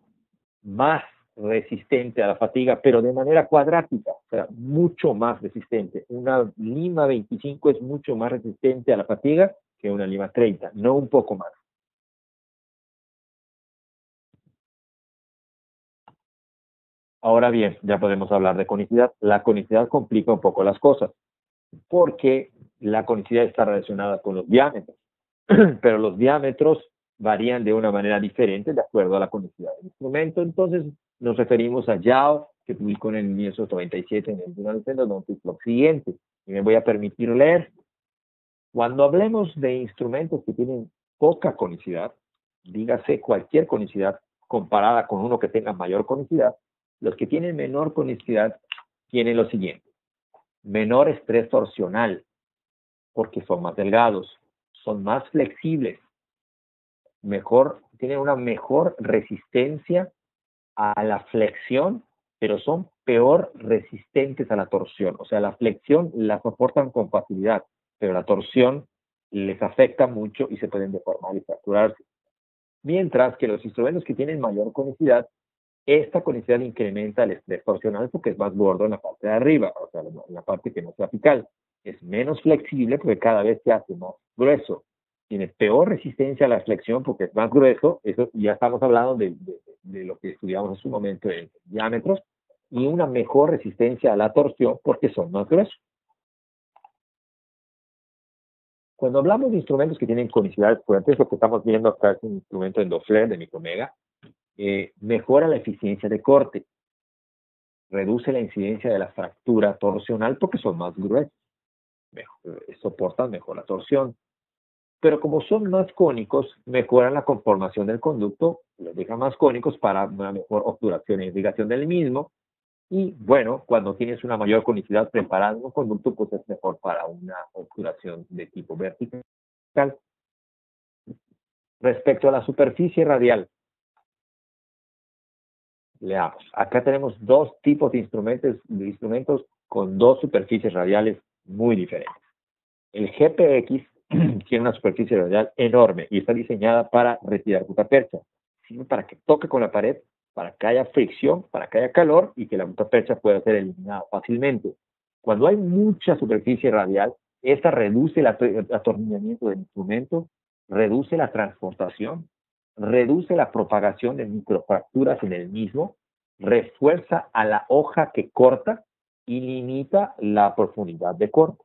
más resistente a la fatiga, pero de manera cuadrática, o sea, mucho más resistente. Una Lima 25 es mucho más resistente a la fatiga que una Lima 30, no un poco más. Ahora bien, ya podemos hablar de conicidad. La conicidad complica un poco las cosas, porque la conicidad está relacionada con los diámetros, pero los diámetros varían de una manera diferente de acuerdo a la conicidad del instrumento. Entonces, nos referimos a Yao, que publicó en el 1997 en el Journal of Endodontics lo siguiente, y me voy a permitir leer. Cuando hablemos de instrumentos que tienen poca conicidad, dígase cualquier conicidad comparada con uno que tenga mayor conicidad, los que tienen menor conicidad tienen lo siguiente: menor estrés torsional, porque son más delgados, son más flexibles, tienen una mejor resistencia a la flexión, pero son peor resistentes a la torsión. O sea, la flexión la soportan con facilidad, pero la torsión les afecta mucho y se pueden deformar y fracturarse. Mientras que los instrumentos que tienen mayor conicidad, esta conicidad incrementa el estrés torsional porque es más gordo en la parte de arriba, o sea, en la parte que no es apical. Es menos flexible porque cada vez se hace más grueso. Tiene peor resistencia a la flexión porque es más grueso. Eso ya estamos hablando de lo que estudiamos en su momento en diámetros. Y una mejor resistencia a la torsión porque son más gruesos. Cuando hablamos de instrumentos que tienen conicidades fuertes, lo que estamos viendo acá es un instrumento Endoflare de Micromega. Mejora la eficiencia de corte, reduce la incidencia de la fractura torsional porque son más gruesos, soportan mejor la torsión. Pero como son más cónicos, mejoran la conformación del conducto, los dejan más cónicos para una mejor obturación e irrigación del mismo. Y bueno, cuando tienes una mayor conicidad preparando un conducto, pues es mejor para una obturación de tipo vertical. Respecto a la superficie radial, leamos. Acá tenemos dos tipos de instrumentos con dos superficies radiales muy diferentes. El GPX tiene una superficie radial enorme y está diseñada para retirar gutapercha, sino para que toque con la pared, para que haya fricción, para que haya calor y que la gutapercha pueda ser eliminada fácilmente. Cuando hay mucha superficie radial, esta reduce el atornillamiento del instrumento, reduce la transportación, reduce la propagación de microfracturas en el mismo, refuerza a la hoja que corta y limita la profundidad de corte.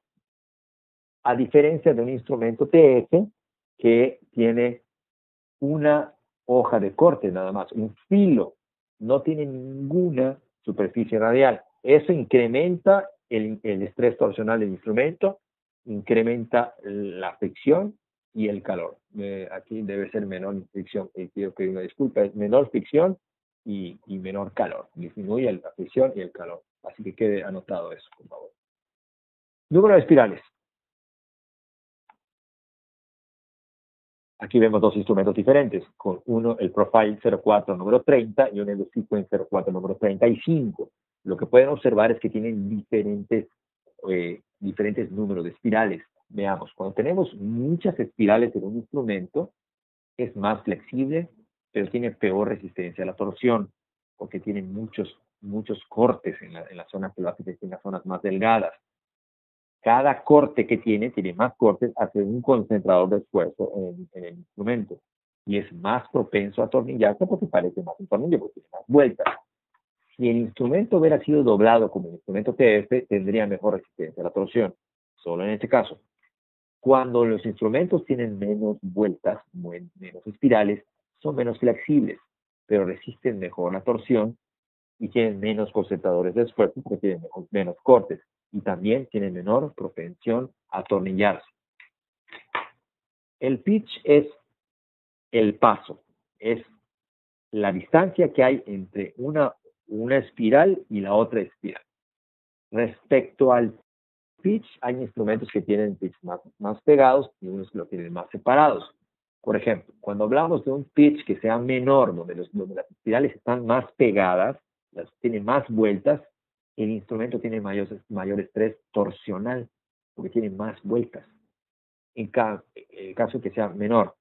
A diferencia de un instrumento TF que tiene una hoja de corte nada más, un filo, no tiene ninguna superficie radial. Eso incrementa el estrés torsional del instrumento, incrementa la fricción y el calor. Aquí debe ser menor fricción, quiero pedir una disculpa, es menor fricción y menor calor. Disminuye la fricción y el calor. Así que quede anotado eso, por favor. Número de espirales. Aquí vemos dos instrumentos diferentes, con uno el Profile 04 número 30 y un EndoSequence 04 número 35. Lo que pueden observar es que tienen diferentes números de espirales. Veamos, cuando tenemos muchas espirales en un instrumento, es más flexible, pero tiene peor resistencia a la torsión, porque tiene muchos cortes en la zona que lo hace que tenga zonas más delgadas. Cada corte que tiene más cortes, hace un concentrador de esfuerzo en el instrumento y es más propenso a atornillarse porque parece más un tornillo, porque tiene más vueltas. Si el instrumento hubiera sido doblado como el instrumento TF, tendría mejor resistencia a la torsión, solo en este caso. Cuando los instrumentos tienen menos vueltas, menos espirales, son menos flexibles, pero resisten mejor la torsión y tienen menos concentradores de esfuerzo porque tienen menos cortes y también tienen menor propensión a atornillarse. El pitch es el paso, es la distancia que hay entre una espiral y la otra espiral. Respecto al pitch, hay instrumentos que tienen pitch más pegados y unos que lo tienen más separados. Por ejemplo, cuando hablamos de un pitch que sea menor, donde las espirales están más pegadas, tienen más vueltas, el instrumento tiene mayor estrés torsional, porque tiene más vueltas. En el caso que sea menor,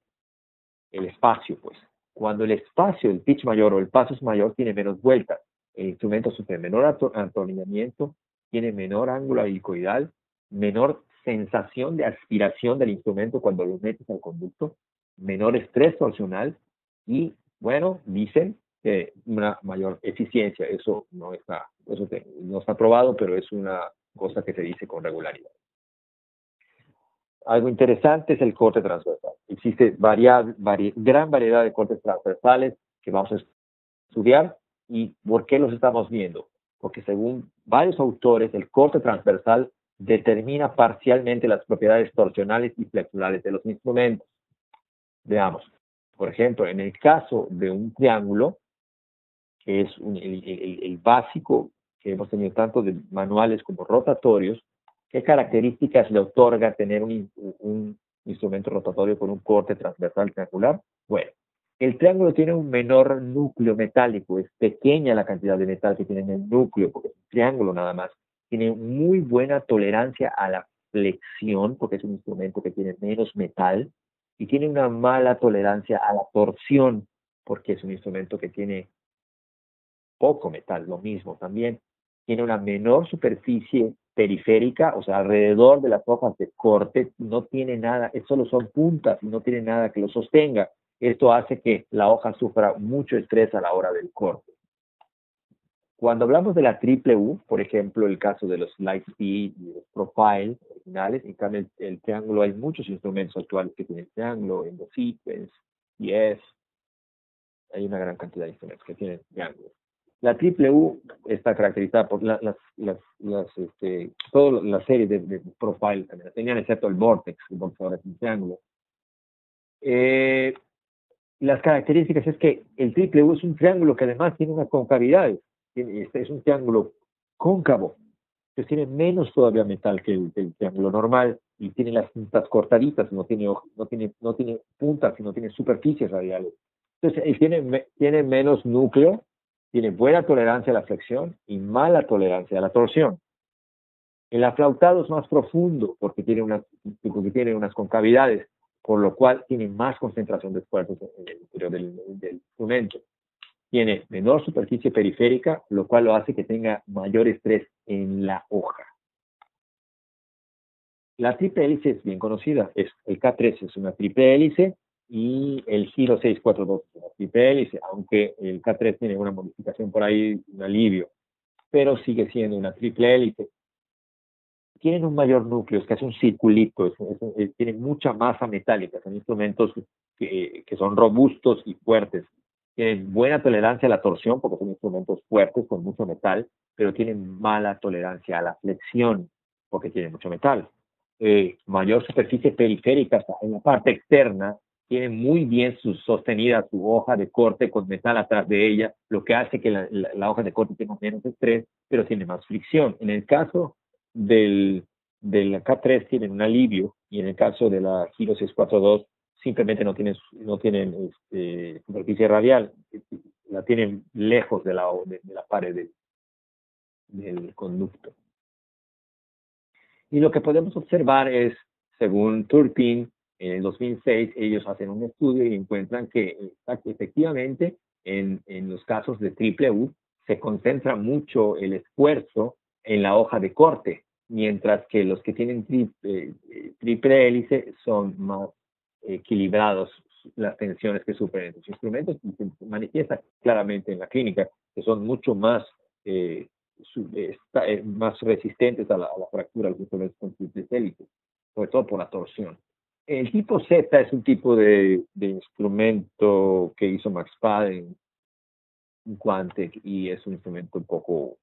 el espacio, pues, Cuando el espacio, el pitch mayor o el paso es mayor, tiene menos vueltas. El instrumento sufre menor atornillamiento, tiene menor ángulo helicoidal, menor sensación de aspiración del instrumento cuando lo metes al conducto, menor estrés torsional y, bueno, dicen que una mayor eficiencia. Eso no está probado, pero es una cosa que se dice con regularidad. Algo interesante es el corte transversal. Existe gran variedad de cortes transversales que vamos a estudiar. ¿Y por qué los estamos viendo? Porque según varios autores, el corte transversal determina parcialmente las propiedades torsionales y flexurales de los instrumentos. Veamos. Por ejemplo, en el caso de un triángulo, que es el básico que hemos tenido tanto de manuales como rotatorios, ¿qué características le otorga tener un instrumento rotatorio con un corte transversal triangular? Bueno, el triángulo tiene un menor núcleo metálico, es pequeña la cantidad de metal que tiene en el núcleo, porque es un triángulo nada más. Tiene muy buena tolerancia a la flexión, porque es un instrumento que tiene menos metal, y tiene una mala tolerancia a la torsión, porque es un instrumento que tiene poco metal, lo mismo también. Tiene una menor superficie periférica, o sea, alrededor de las hojas de corte, no tiene nada, solo son puntas y no tiene nada que lo sostenga. Esto hace que la hoja sufra mucho estrés a la hora del corte. Cuando hablamos de la triple U, por ejemplo, el caso de los Lightspeed y los Profile originales, en cambio el triángulo, hay muchos instrumentos actuales que tienen triángulo, Endosequence, Yes, hay una gran cantidad de instrumentos que tienen triángulo. La triple U está caracterizada por toda la serie de Profile también la tenían, excepto el Vortex, que ahora es un triángulo. Las características es que el triple U es un triángulo que además tiene una concavidad, es un triángulo cóncavo, que tiene menos todavía metal que el triángulo normal y tiene las puntas cortaditas, no tiene puntas, sino tiene superficies radiales. Entonces, tiene menos núcleo, tiene buena tolerancia a la flexión y mala tolerancia a la torsión. El aflautado es más profundo porque tiene unas concavidades, por lo cual tiene más concentración de esfuerzos en el interior del instrumento. Tiene menor superficie periférica, lo cual lo hace que tenga mayor estrés en la hoja. La triple hélice es bien conocida. El K3 es una triple hélice y el Giro 642 es una triple hélice, aunque el K3 tiene una modificación por ahí, un alivio, pero sigue siendo una triple hélice. Tienen un mayor núcleo, es casi un circulito, tienen mucha masa metálica, son instrumentos que son robustos y fuertes. Tienen buena tolerancia a la torsión porque son instrumentos fuertes con mucho metal, pero tienen mala tolerancia a la flexión porque tienen mucho metal. Mayor superficie periférica en la parte externa, tiene muy bien sostenida su hoja de corte con metal atrás de ella, lo que hace que la hoja de corte tenga menos estrés, pero tiene más fricción. En el caso del K3 tienen un alivio y en el caso de la Giro 642 simplemente no tienen superficie radial, la tienen lejos de la pared del conducto. Y lo que podemos observar es, según Turpin, en el 2006, ellos hacen un estudio y encuentran que efectivamente en los casos de triple U se concentra mucho el esfuerzo en la hoja de corte, mientras que los que tienen triple hélice son más equilibrados las tensiones que sufren estos instrumentos y se manifiesta claramente en la clínica que son mucho más más resistentes a la fractura los instrumentos con triples hélices, sobre todo por la torsión. El tipo Z es un tipo de instrumento que hizo Max Paden, un Quantec, y es un instrumento un poco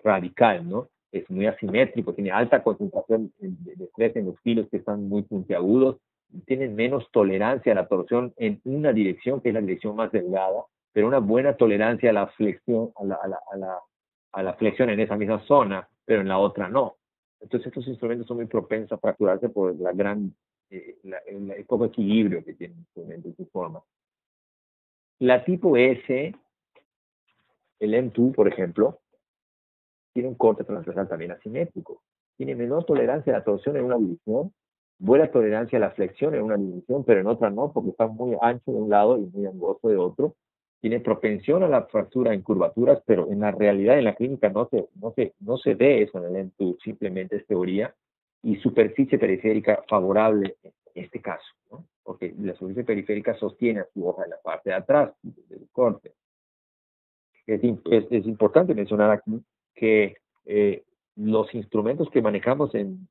radical, ¿no? Es muy asimétrico, tiene alta concentración de estrés en los filos que están muy puntiagudos, tienen menos tolerancia a la torsión en una dirección, que es la dirección más delgada, pero una buena tolerancia a la flexión, a la flexión en esa misma zona, pero en la otra no. Entonces estos instrumentos son muy propensos a fracturarse por el poco equilibrio que tienen el instrumento en su forma. La tipo S, el M2, por ejemplo, tiene un corte transversal también asimétrico. Tiene menor tolerancia a la torsión en una división, buena tolerancia a la flexión en una dimensión, pero en otra no, porque está muy ancho de un lado y muy angosto de otro. Tiene propensión a la fractura en curvaturas, pero en la realidad, en la clínica, no se ve eso en el ENTU, simplemente es teoría. Y superficie periférica favorable en este caso, ¿no? Porque la superficie periférica sostiene a su hoja en la parte de atrás del corte. Es importante mencionar aquí que los instrumentos que manejamos en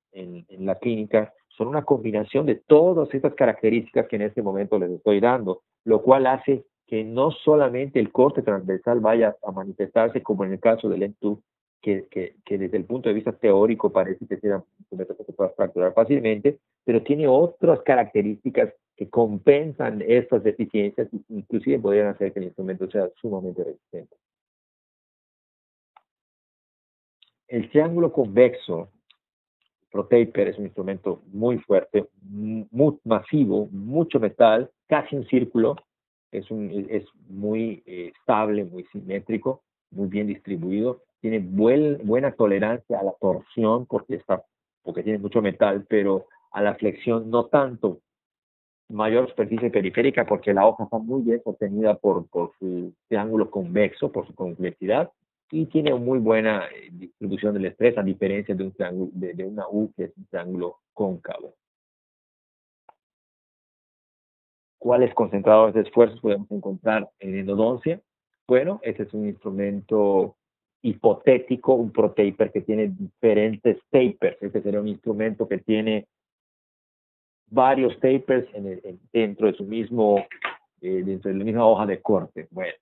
la clínica son una combinación de todas estas características que en este momento les estoy dando, lo cual hace que no solamente el corte transversal vaya a manifestarse, como en el caso del ENTU, que desde el punto de vista teórico parece que sea un instrumento que se pueda fracturar fácilmente, pero tiene otras características que compensan estas deficiencias y inclusive podrían hacer que el instrumento sea sumamente resistente. El triángulo convexo ProTaper es un instrumento muy fuerte, muy masivo, mucho metal, casi un círculo, es muy estable, muy simétrico, muy bien distribuido, tiene buena tolerancia a la torsión porque tiene mucho metal, pero a la flexión no tanto. Mayor superficie periférica porque la hoja está muy bien sostenida por su triángulo convexo, por su convexidad, y tiene muy buena distribución del estrés, a diferencia de un triángulo, de una U que es un triángulo cóncavo. ¿Cuáles concentradores de esfuerzos podemos encontrar en endodoncia? Bueno, este es un instrumento hipotético, un ProTaper que tiene diferentes tapers. Este sería un instrumento que tiene varios tapers dentro de su mismo, dentro de la misma hoja de corte. Bueno,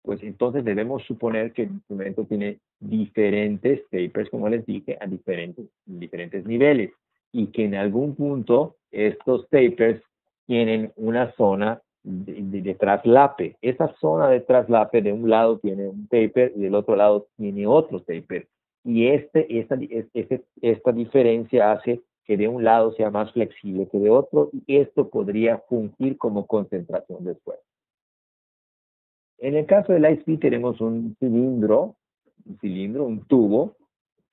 pues entonces debemos suponer que el instrumento tiene diferentes tapers, como les dije, a diferentes niveles, y que en algún punto estos tapers tienen una zona de traslape. Esa zona de traslape de un lado tiene un taper y del otro lado tiene otro taper. Y esta diferencia hace que de un lado sea más flexible que de otro, y esto podría fungir como concentración de esfuerzo. En el caso del ISP tenemos un cilindro, un tubo,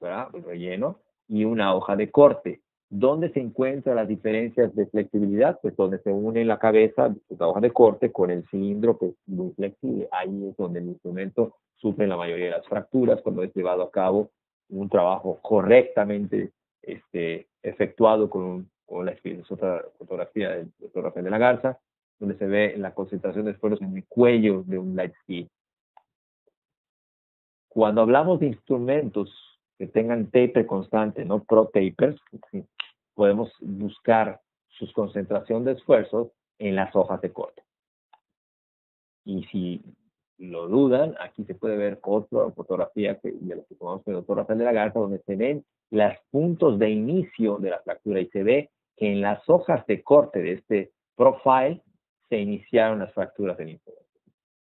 ¿verdad? Relleno, y una hoja de corte. ¿Dónde se encuentran las diferencias de flexibilidad? Pues donde se une la cabeza de la hoja de corte con el cilindro, que es muy flexible. Ahí es donde el instrumento sufre la mayoría de las fracturas cuando es llevado a cabo un trabajo correctamente efectuado con la fotografía del doctor Rafael de la Garza, donde se ve la concentración de esfuerzos en el cuello de un light ski. Cuando hablamos de instrumentos que tengan taper constante, no ProTapers, ¿sí?, podemos buscar su concentración de esfuerzos en las hojas de corte. Y si lo dudan, aquí se puede ver otra fotografía de lo que tomamos con el doctor Rafael de la Garza, donde se ven los puntos de inicio de la fractura y se ve que en las hojas de corte de este profile se iniciaron las fracturas del instrumento,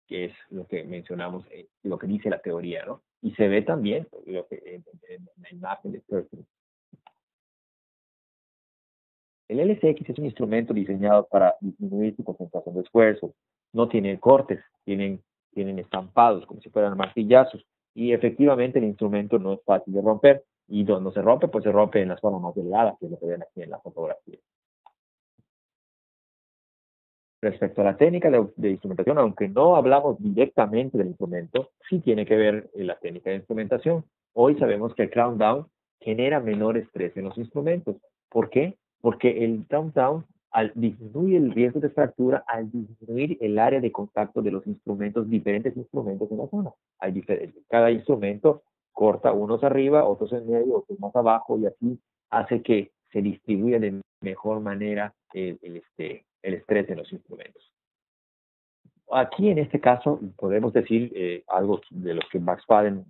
que es lo que mencionamos, lo que dice la teoría, ¿no? Y se ve también lo que, en la imagen de Perkins. El LCX es un instrumento diseñado para disminuir su concentración de esfuerzo. No tiene cortes, tienen estampados como si fueran martillazos. Y efectivamente el instrumento no es fácil de romper. Y cuando se rompe, pues se rompe en las formas más delgadas, que es lo que ven aquí en la fotografía. Respecto a la técnica de instrumentación, aunque no hablamos directamente del instrumento, sí tiene que ver la técnica de instrumentación. Hoy sabemos que el crown down genera menor estrés en los instrumentos. ¿Por qué? Porque el crown down disminuye el riesgo de fractura al disminuir el área de contacto de los instrumentos, diferentes instrumentos en la zona. Cada instrumento corta unos arriba, otros en medio, otros más abajo, y así hace que se distribuya de mejor manera el estrés en los instrumentos. Aquí en este caso podemos decir algo de lo que Max Faden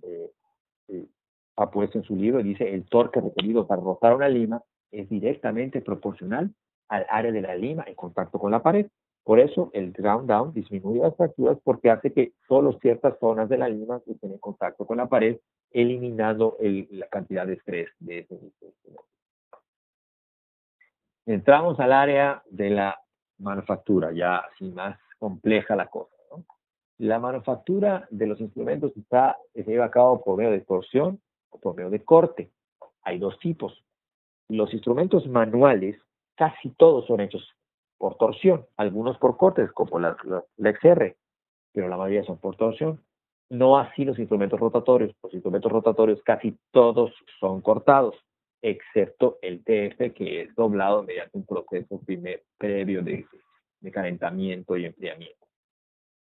ha puesto en su libro. Dice: el torque requerido para rotar una lima es directamente proporcional al área de la lima en contacto con la pared. Por eso el ground down disminuye las fracturas, porque hace que solo ciertas zonas de la lima estén en contacto con la pared, eliminando la cantidad de estrés de ese instrumento. Entramos al área de la manufactura, ya así más compleja la cosa, ¿no? La manufactura de los instrumentos se lleva a cabo por medio de torsión o por medio de corte. Hay dos tipos. Los instrumentos manuales, casi todos son hechos por torsión, algunos por cortes, como la XR, pero la mayoría son por torsión. No así los instrumentos rotatorios. Los instrumentos rotatorios casi todos son cortados, excepto el TF, que es doblado mediante un proceso previo de calentamiento y enfriamiento.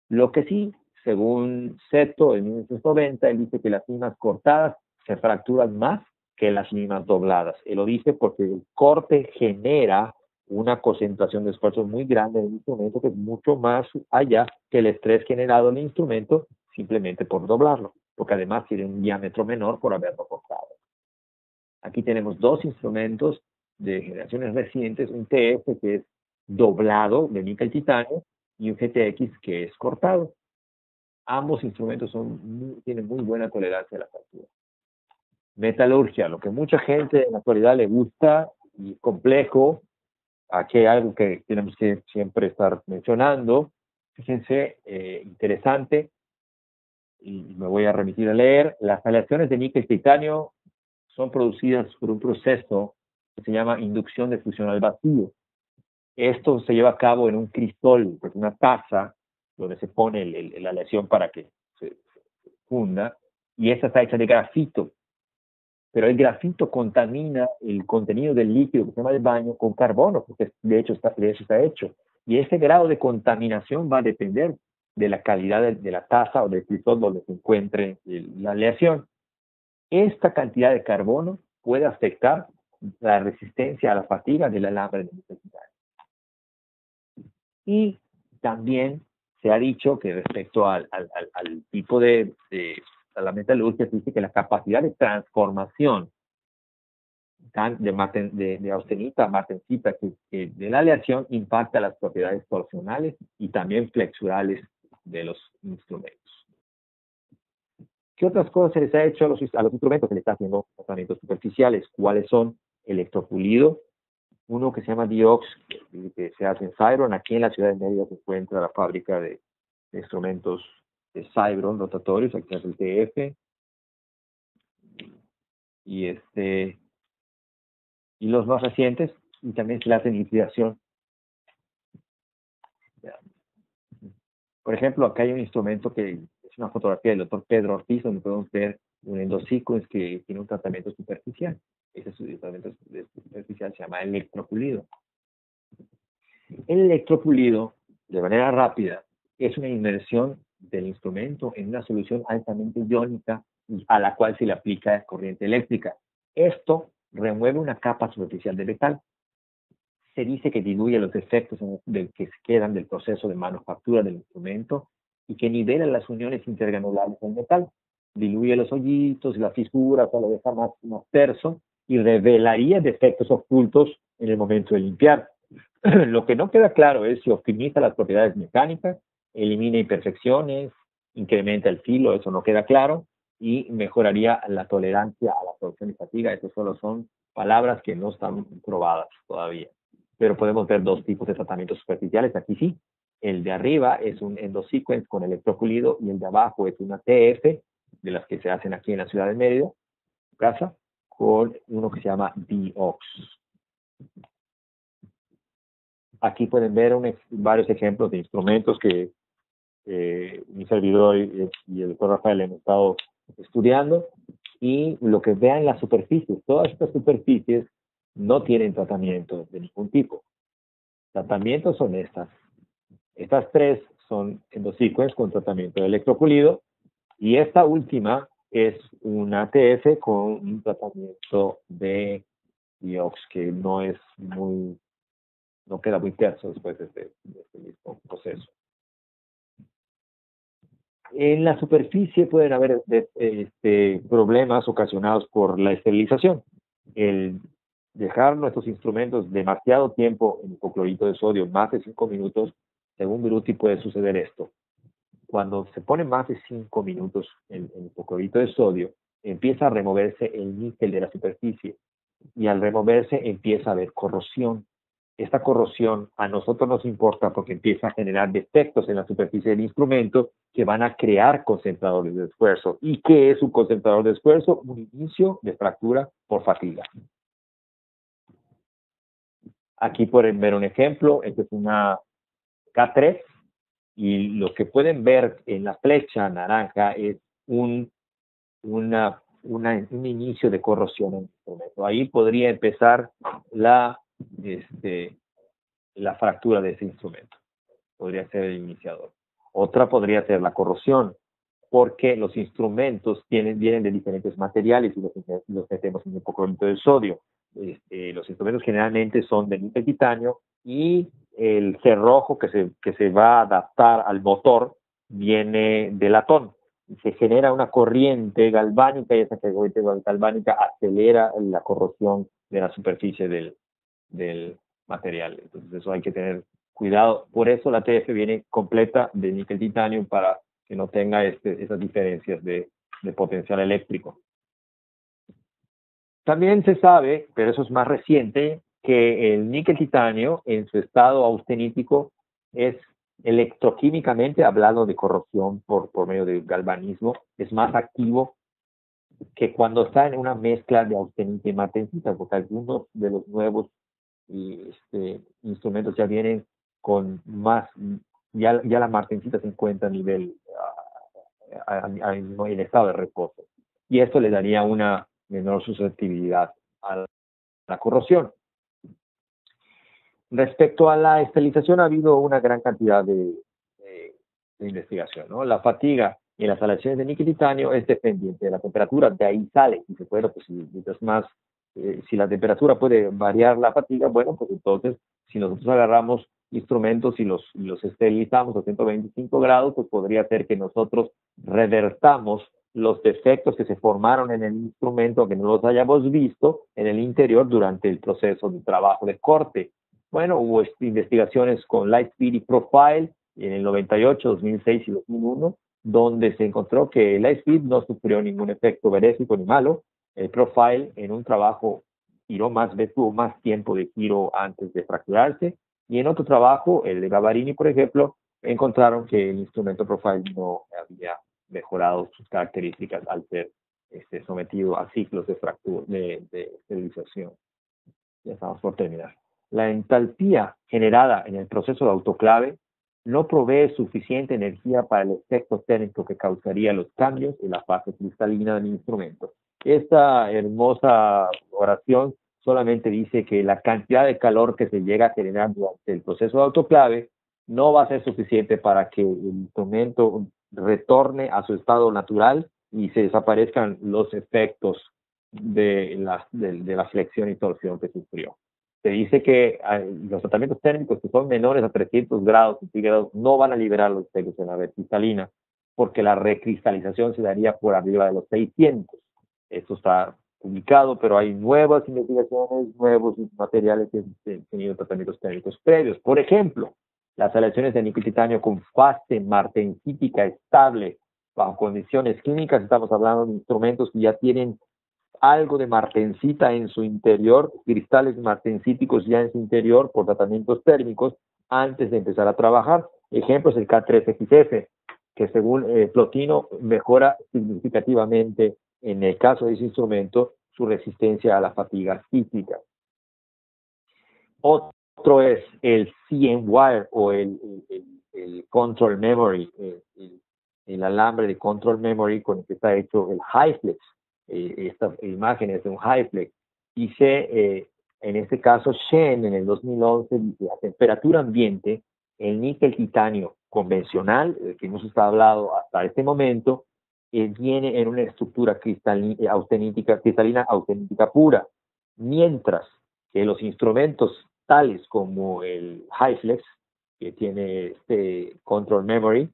Lo que sí, según Seto en 1990, él dice que las limas cortadas se fracturan más que las limas dobladas. Él lo dice porque el corte genera una concentración de esfuerzo muy grande en el instrumento, que es mucho más allá que el estrés generado en el instrumento simplemente por doblarlo, porque además tiene un diámetro menor por haberlo cortado. Aquí tenemos dos instrumentos de generaciones recientes, un TF que es doblado de níquel titanio y un GTX que es cortado. Ambos instrumentos tienen muy buena tolerancia a la fractura. Metalurgia, lo que mucha gente en la actualidad le gusta y complejo. Aquí hay algo que tenemos que siempre estar mencionando. Fíjense, interesante, y me voy a remitir a leer. Las aleaciones de níquel titanio son producidas por un proceso que se llama inducción de fusión al vacío. Esto se lleva a cabo en un cristal, pues una taza, donde se pone la aleación para que se funda, y esta está hecha de grafito. Pero el grafito contamina el contenido del líquido que se llama el baño con carbono, porque de hecho de eso está hecho. Y ese grado de contaminación va a depender de la calidad de la taza o del cristal donde se encuentre la aleación. Esta cantidad de carbono puede afectar la resistencia a la fatiga del alambre de necesidad. Y también se ha dicho que respecto al tipo de la metalurgia, se dice que la capacidad de transformación de austenita a martensita que de la aleación impacta las propiedades torsionales y también flexurales de los instrumentos. ¿Qué otras cosas se les ha hecho a los instrumentos? Se les está haciendo tratamientos superficiales. ¿Cuáles son? Electropulido, uno que se llama Diox, que se hace en Cybron. Aquí en la ciudad de Mérida se encuentra la fábrica de instrumentos de Cybron rotatorios. Aquí es el TF. Y los más recientes, y también se le hace hibridación. Por ejemplo, acá hay un instrumento que es una fotografía del doctor Pedro Ortiz, donde podemos ver un endosequence que tiene un tratamiento superficial. Ese tratamiento superficial se llama electropulido. El electropulido, de manera rápida, es una inmersión del instrumento en una solución altamente iónica a la cual se le aplica corriente eléctrica. Esto remueve una capa superficial de metal. Se dice que diluye los efectos que se quedan del proceso de manufactura del instrumento y que nivela las uniones intergranulares del metal. Diluye los hoyitos y las fisuras, o lo deja más terso y revelaría defectos ocultos en el momento de limpiar. Lo que no queda claro es si optimiza las propiedades mecánicas, elimina imperfecciones, incrementa el filo, eso no queda claro, y mejoraría la tolerancia a la torsión y fatiga. Estas solo son palabras que no están probadas todavía. Pero podemos ver dos tipos de tratamientos superficiales. Aquí sí, el de arriba es un endosequence con electropulido y el de abajo es una TF, de las que se hacen aquí en la ciudad de Mérida, casa, con uno que se llama Diox. Aquí pueden ver varios ejemplos de instrumentos que mi servidor y el doctor Rafael hemos estado estudiando, y lo que vean las superficies, todas estas superficies no tienen tratamiento de ningún tipo. Tratamientos son estas. Estas tres son endosequence con tratamiento de electropulido, y esta última es una TF con un tratamiento de Diox que no queda muy terso después de este mismo proceso. En la superficie pueden haber problemas ocasionados por la esterilización. El dejar nuestros instrumentos demasiado tiempo en hipoclorito de sodio, más de 5 minutos, según Beruti puede suceder esto. Cuando se pone más de 5 minutos en hipoclorito de sodio, empieza a removerse el níquel de la superficie, y al removerse empieza a haber corrosión. Esta corrosión a nosotros nos importa porque empieza a generar defectos en la superficie del instrumento que van a crear concentradores de esfuerzo. ¿Y qué es un concentrador de esfuerzo? Un inicio de fractura por fatiga. Aquí pueden ver un ejemplo. Esta es una K3 y lo que pueden ver en la flecha naranja es un inicio de corrosión en el instrumento. Ahí podría empezar la fractura de ese instrumento. Podría ser el iniciador. Otra podría ser la corrosión, porque los instrumentos vienen de diferentes materiales y los metemos en un hipoclorito de sodio. Los instrumentos generalmente son de níquel titanio y el cerrojo que se va a adaptar al motor viene de latón. Se genera una corriente galvánica y esa corriente galvánica acelera la corrosión de la superficie del material. Entonces eso hay que tener cuidado. Por eso la TF viene completa de níquel titanio para que no tenga esas diferencias de potencial eléctrico. También se sabe, pero eso es más reciente, que el níquel titanio en su estado austenítico es electroquímicamente, hablando de corrosión por medio de galvanismo, es más activo que cuando está en una mezcla de austenita y martensita, porque algunos de los nuevos instrumentos ya vienen con más, ya la martensita se encuentra a nivel, en estado de reposo. Y esto le daría una menor susceptibilidad a la corrosión. Respecto a la esterilización, ha habido una gran cantidad de investigación, ¿no? La fatiga en las aleaciones de níquel titanio es dependiente de la temperatura, de ahí sale. Y se puede, pues, si la temperatura puede variar la fatiga, bueno, pues entonces, si nosotros agarramos instrumentos y los esterilizamos a 125 grados, pues podría ser que nosotros revertamos los defectos que se formaron en el instrumento, aunque no los hayamos visto en el interior durante el proceso de trabajo de corte. Bueno, hubo investigaciones con Lightspeed y Profile en el 98, 2006 y 2001, donde se encontró que Lightspeed no sufrió ningún efecto benéfico ni malo. El Profile en un trabajo tuvo más tiempo de giro antes de fracturarse, y en otro trabajo, el de Gavarini, por ejemplo, encontraron que el instrumento Profile no había mejorado sus características al ser sometido a ciclos de fractura, de esterilización. Ya estamos por terminar. La entalpía generada en el proceso de autoclave no provee suficiente energía para el efecto térmico que causaría los cambios en la fase cristalina del instrumento. Esta hermosa oración solamente dice que la cantidad de calor que se llega a generar durante el proceso de autoclave no va a ser suficiente para que el instrumento retorne a su estado natural y se desaparezcan los efectos de la flexión y torsión que sufrió. Se dice que los tratamientos térmicos que son menores a 300 grados centígrados no van a liberar los efectos en la red cristalina, porque la recristalización se daría por arriba de los 600. Esto está publicado, pero hay nuevas investigaciones, nuevos materiales que han tenido tratamientos térmicos previos. Por ejemplo, las aleaciones de níquel titanio con fase martensítica estable bajo condiciones clínicas. Estamos hablando de instrumentos que ya tienen algo de martensita en su interior, cristales martensíticos ya en su interior por tratamientos térmicos antes de empezar a trabajar. Ejemplo es el K3XF, que según Plotino mejora significativamente en el caso de ese instrumento su resistencia a la fatiga cíclica. Otro es el CM-Wire o el Control Memory, el alambre de Control Memory con el que está hecho el HyFlex. Esta imagen es de un HyFlex. Dice, en este caso, Shen en el 2011 dice, a temperatura ambiente, el níquel titanio convencional, que hemos estado hablando hasta este momento, viene en una estructura cristalina austenítica pura, mientras que los instrumentos tales como el HyFlex, que tiene este Control Memory,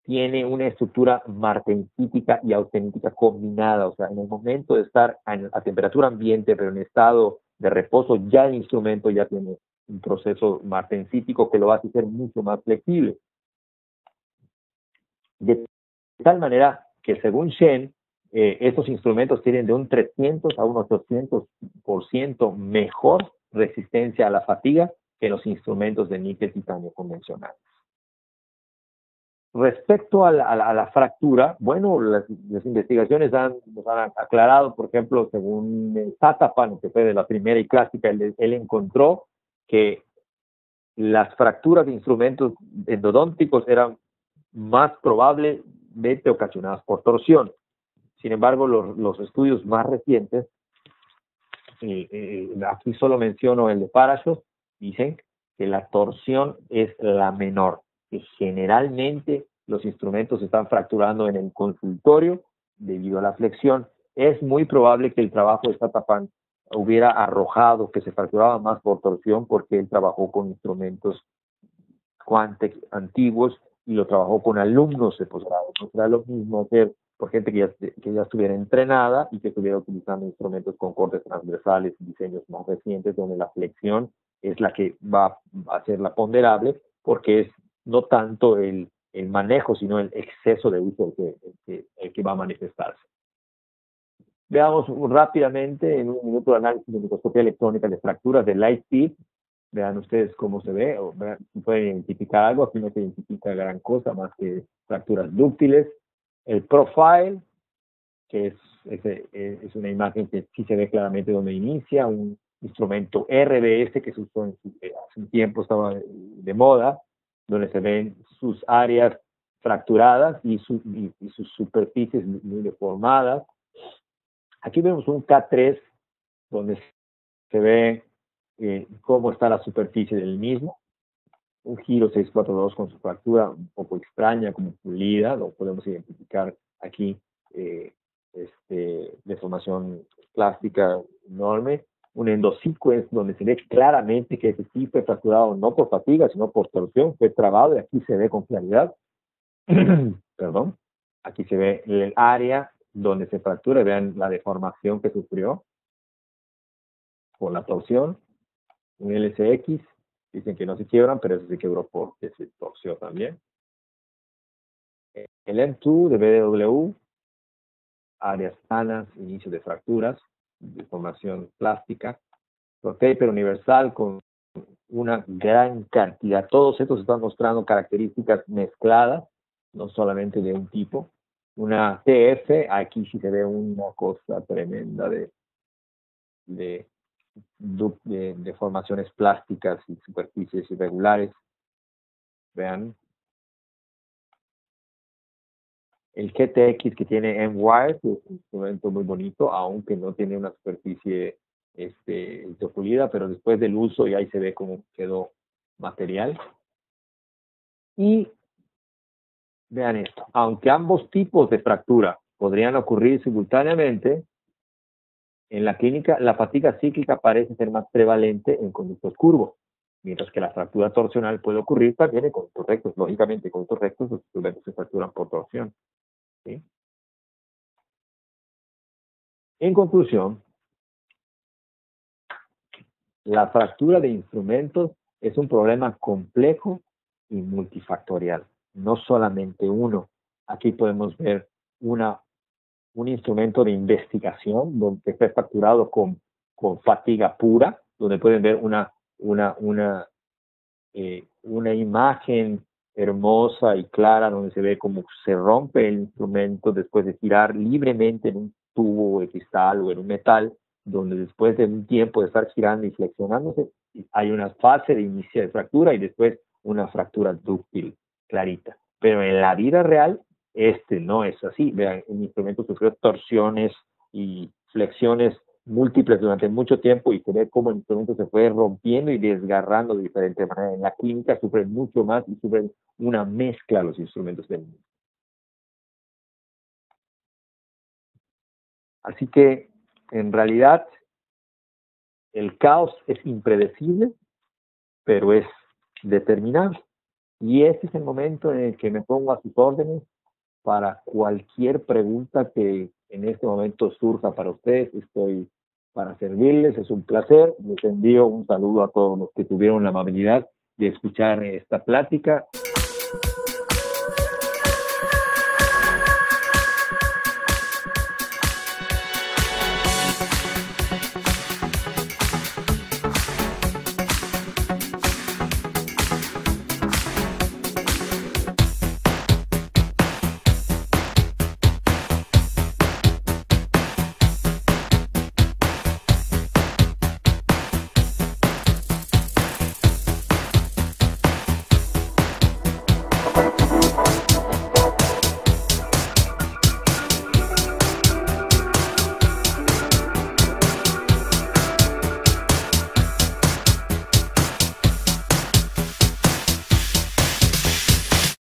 tiene una estructura martensítica y austenítica combinada. O sea, en el momento de estar a temperatura ambiente, pero en estado de reposo, ya el instrumento ya tiene un proceso martensítico que lo hace ser mucho más flexible. De tal manera que, según Shen, estos instrumentos tienen de un 300 a un 800% mejor resistencia a la fatiga que los instrumentos de níquel titanio convencionales. Respecto a la fractura, bueno, las investigaciones nos han aclarado, por ejemplo, según Satapan, que fue de la primera y clásica, él encontró que las fracturas de instrumentos endodónticos eran más probablemente ocasionadas por torsión. Sin embargo, los estudios más recientes, aquí solo menciono el de Parashov, dicen que la torsión es la menor, que generalmente los instrumentos se están fracturando en el consultorio debido a la flexión. Es muy probable que el trabajo de Statapan hubiera arrojado que se fracturaba más por torsión porque él trabajó con instrumentos Quantex antiguos y lo trabajó con alumnos de posgrado. No será lo mismo hacer por gente que ya estuviera entrenada y que estuviera utilizando instrumentos con cortes transversales y diseños más recientes, donde la flexión es la que va a ser la ponderable, porque es no tanto el manejo, sino el exceso de uso el que va a manifestarse. Veamos rápidamente en un minuto de análisis de microscopía electrónica de fracturas de Lightspeed. Vean ustedes cómo se ve, o vean, pueden identificar algo. Aquí no se identifica gran cosa más que fracturas dúctiles. El profile, que es una imagen que sí se ve claramente donde inicia, un instrumento RBS que se usó hace un tiempo, estaba de moda, donde se ven sus áreas fracturadas y sus superficies muy deformadas. Aquí vemos un K3 donde se ve cómo está la superficie del mismo. Un giro 642 con su fractura un poco extraña, como pulida, lo podemos identificar aquí, deformación plástica enorme. Un endosequence donde se ve claramente que ese sí fue fracturado no por fatiga, sino por torsión, fue trabado, y aquí se ve con claridad. Perdón. Aquí se ve el área donde se fractura, vean la deformación que sufrió por la torsión. Un LCX, dicen que no se quiebran, pero eso se quebró porque se torció también. El M2 de BDW, áreas sanas, inicio de fracturas, deformación plástica. Taper universal con una gran cantidad. Todos estos están mostrando características mezcladas, no solamente de un tipo. Una TF, aquí sí se ve una cosa tremenda de formaciones plásticas y superficies irregulares. Vean. El GTX que tiene M-Wire, es un instrumento muy bonito, aunque no tiene una superficie interpulida, pero después del uso y ahí se ve cómo quedó material. Y vean esto, aunque ambos tipos de fractura podrían ocurrir simultáneamente, en la clínica la fatiga cíclica parece ser más prevalente en conductos curvos, mientras que la fractura torsional puede ocurrir también en conductos rectos. Lógicamente, en conductos rectos los instrumentos se fracturan por torsión. ¿Sí? En conclusión, la fractura de instrumentos es un problema complejo y multifactorial, no solamente uno. Aquí podemos ver un instrumento de investigación donde fue fracturado con fatiga pura, donde pueden ver una imagen hermosa y clara donde se ve cómo se rompe el instrumento después de girar libremente en un tubo de cristal o en un metal, donde después de un tiempo de estar girando y flexionándose, hay una fase de inicio de fractura y después una fractura dúctil, clarita. Pero en la vida real, no es así. Vean, el instrumento sufrió torsiones y flexiones múltiples durante mucho tiempo y se ve cómo el instrumento se fue rompiendo y desgarrando de diferentes maneras. En la clínica sufren mucho más y sufren una mezcla los instrumentos del mundo. Así que, en realidad, el caos es impredecible, pero es determinante. Y este es el momento en el que me pongo a sus órdenes para cualquier pregunta que en este momento surja para ustedes. Estoy para servirles, es un placer. Les envío un saludo a todos los que tuvieron la amabilidad de escuchar esta plática.